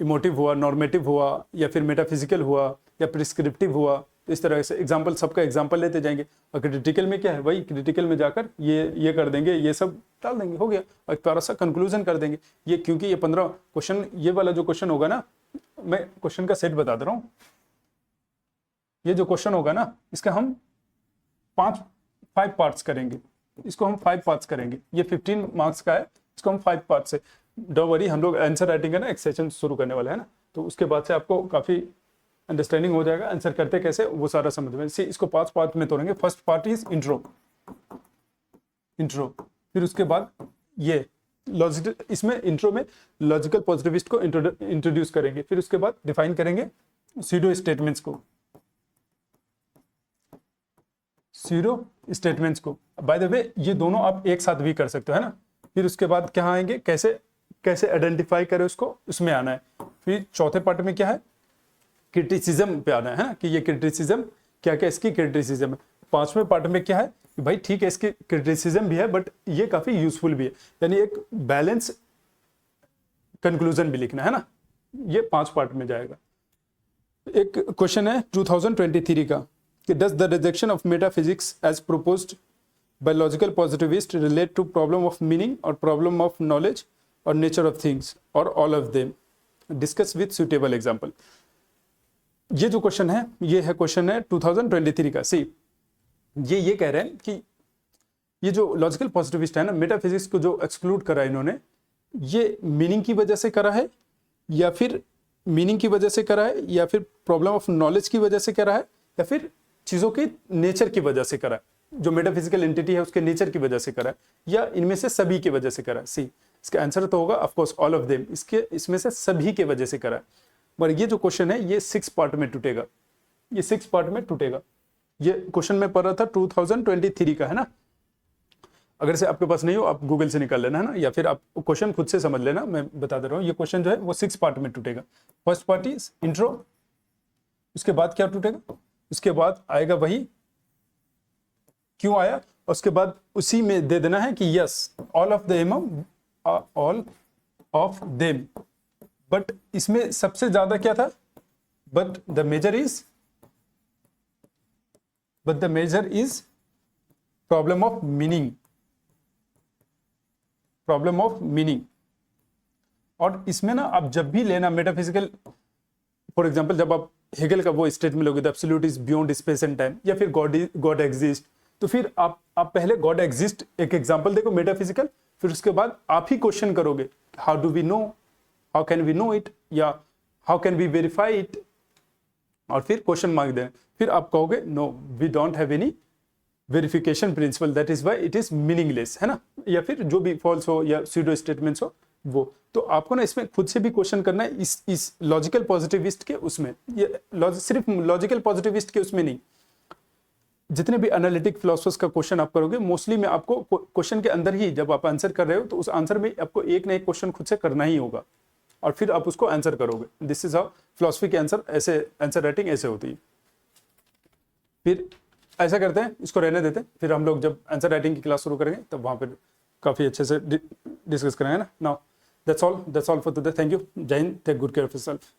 इमोटिव हुआ, नॉर्मेटिव हुआ, या फिर मेटाफिजिकल हुआ, या प्रिस्क्रिप्टिव हुआ, तो इस तरह से एग्जाम्पल, सबका एग्जाम्पल लेते जाएंगे। और क्रिटिकल में क्या है, वही क्रिटिकल में जाकर ये कर देंगे, ये सब डाल देंगे, हो गया, और प्यारा सा कंक्लूजन कर देंगे। ये क्योंकि ये 15 क्वेश्चन, ये वाला जो क्वेश्चन होगा ना, मैं क्वेश्चन का सेट बता दे रहा हूँ। ये जो क्वेश्चन होगा ना, इसका हम 5 पार्ट्स करेंगे, इसको हम 5 पार्ट्स करेंगे। ये 15 मार्क्स का है, इसको हम 5 पार्ट से, डोंट वरी, हम लोग आंसर राइटिंग का ना एक सेशन शुरू करने वाला है ना, तो उसके बाद से आपको काफी अंडरस्टैंडिंग हो जाएगा, आंसर करते कैसे वो सारा समझ में। इसको 5 पार्ट में तोड़ेंगे। फर्स्ट पार्ट इज इंट्रो, फिर उसके बाद ये लॉजिकल, इसमें इंट्रो में लॉजिकल पॉजिटिविस्ट को इंट्रोड्यूस करेंगे, फिर उसके बाद डिफाइन करेंगे स्यूडो स्टेटमेंट्स को, बाय द वे ये दोनों आप एक साथ भी कर सकते हो, है ना। फिर उसके बाद क्या आएंगे, कैसे आइडेंटिफाई करें उसको, उसमें आना है। फिर चौथे पार्ट में क्या है, क्रिटिसिज्म पे आना है ना, कि ये क्रिटिसिज्म क्या क्या इसकी क्रिटिसिज्म है। 5वें पार्ट में क्या है कि भाई ठीक है, इसकी क्रिटिसिज्म भी है बट ये काफी यूजफुल भी है, यानी एक बैलेंस कंक्लूजन भी लिखना है ना। ये 5 पार्ट में जाएगा। एक क्वेश्चन है 2023 का कि does the rejection of metaphysics as proposed by logical positivist relate to problem of meaning और प्रॉब्लम ऑफ नॉलेज और नेचर ऑफ थिंग्स और all of them, discuss with suitable example. ये जो क्वेश्चन है, ये है क्वेश्चन है 2023 का। सी, ये कह रहे हैं कि ये जो लॉजिकल पॉजिटिविस्ट है ना, मेटाफिजिक्स को जो एक्सक्लूड करा इन्होंने, ये मीनिंग की वजह से करा है या फिर मीनिंग की वजह से करा है या फिर प्रॉब्लम ऑफ नॉलेज की वजह से करा है या फिर चीज़ों के नेचर की वजह से करा है, जो मेटाफिजिकल एंटिटी है उसके नेचर की वजह से करा है, या इनमें से सभी की वजह से करा है। सी, इसका आंसर तो होगा of course all of them, इसमें से सभी के वजह से करा है। पर ये जो क्वेश्चन है ये 6 पार्ट में टूटेगा, ये 6 पार्ट में टूटेगा। ये क्वेश्चन में पढ़ रहा था 2023 का है ना, अगर से आपके पास नहीं हो आप गूगल से निकाल लेना है ना, या फिर आप क्वेश्चन खुद से समझ लेना, मैं बता दे रहा हूँ। ये क्वेश्चन जो है वो 6 पार्ट में टूटेगा। फर्स्ट पार्ट इज इंट्रो, उसके बाद क्या टूटेगा, उसके बाद आएगा वही क्यों आया, और उसके बाद उसी में दे देना है कि yes all of them, but इसमें सबसे ज्यादा क्या था, but the major is problem of meaning. और इसमें ना आप जब भी लेना मेटाफिजिकल, फॉर एग्जांपल जब आप हेगल का वो स्टेटमेंट लोगे the absolute is beyond space and time, या फिर गॉड एग्जिस्ट, तो फिर आप पहले गॉड एग्जिस्ट एक एग्जांपल देखो मेटाफिजिकल, फिर उसके बाद आप ही क्वेश्चन करोगे how do we know, how can we know it, या how can we verify it, और फिर क्वेश्चन मार्क दें, फिर आप कहोगे no we don't have any verification principle that is why it is meaningless, है ना, या फिर जो भी फॉल्स हो या स्यूडो स्टेटमेंट्स हो वो। तो आपको ना इसमें खुद से भी क्वेश्चन करना है इस लॉजिकल पॉजिटिविस्ट के उसमें, ये सिर्फ लॉजिकल पॉजिटिविस्ट के उसमें नहीं, जितने भी एनालिटिक फिलोसफर्स का क्वेश्चन आप करोगे मोस्टली में आपको क्वेश्चन के अंदर ही जब आप आंसर कर रहे हो तो उस आंसर में आपको एक ना एक क्वेश्चन खुद से करना ही होगा और फिर आप उसको आंसर करोगे। दिस इज हाउ फिलोसफी के आंसर, ऐसे आंसर राइटिंग ऐसे होती है। फिर ऐसा करते हैं, इसको रहने देते हैं, फिर हम लोग जब आंसर राइटिंग की क्लास शुरू करेंगे तब वहाँ पर काफ़ी अच्छे से डिस्कस करेंगे ना। Now that's all for today, thank you, Jai Hind, take good care of yourself.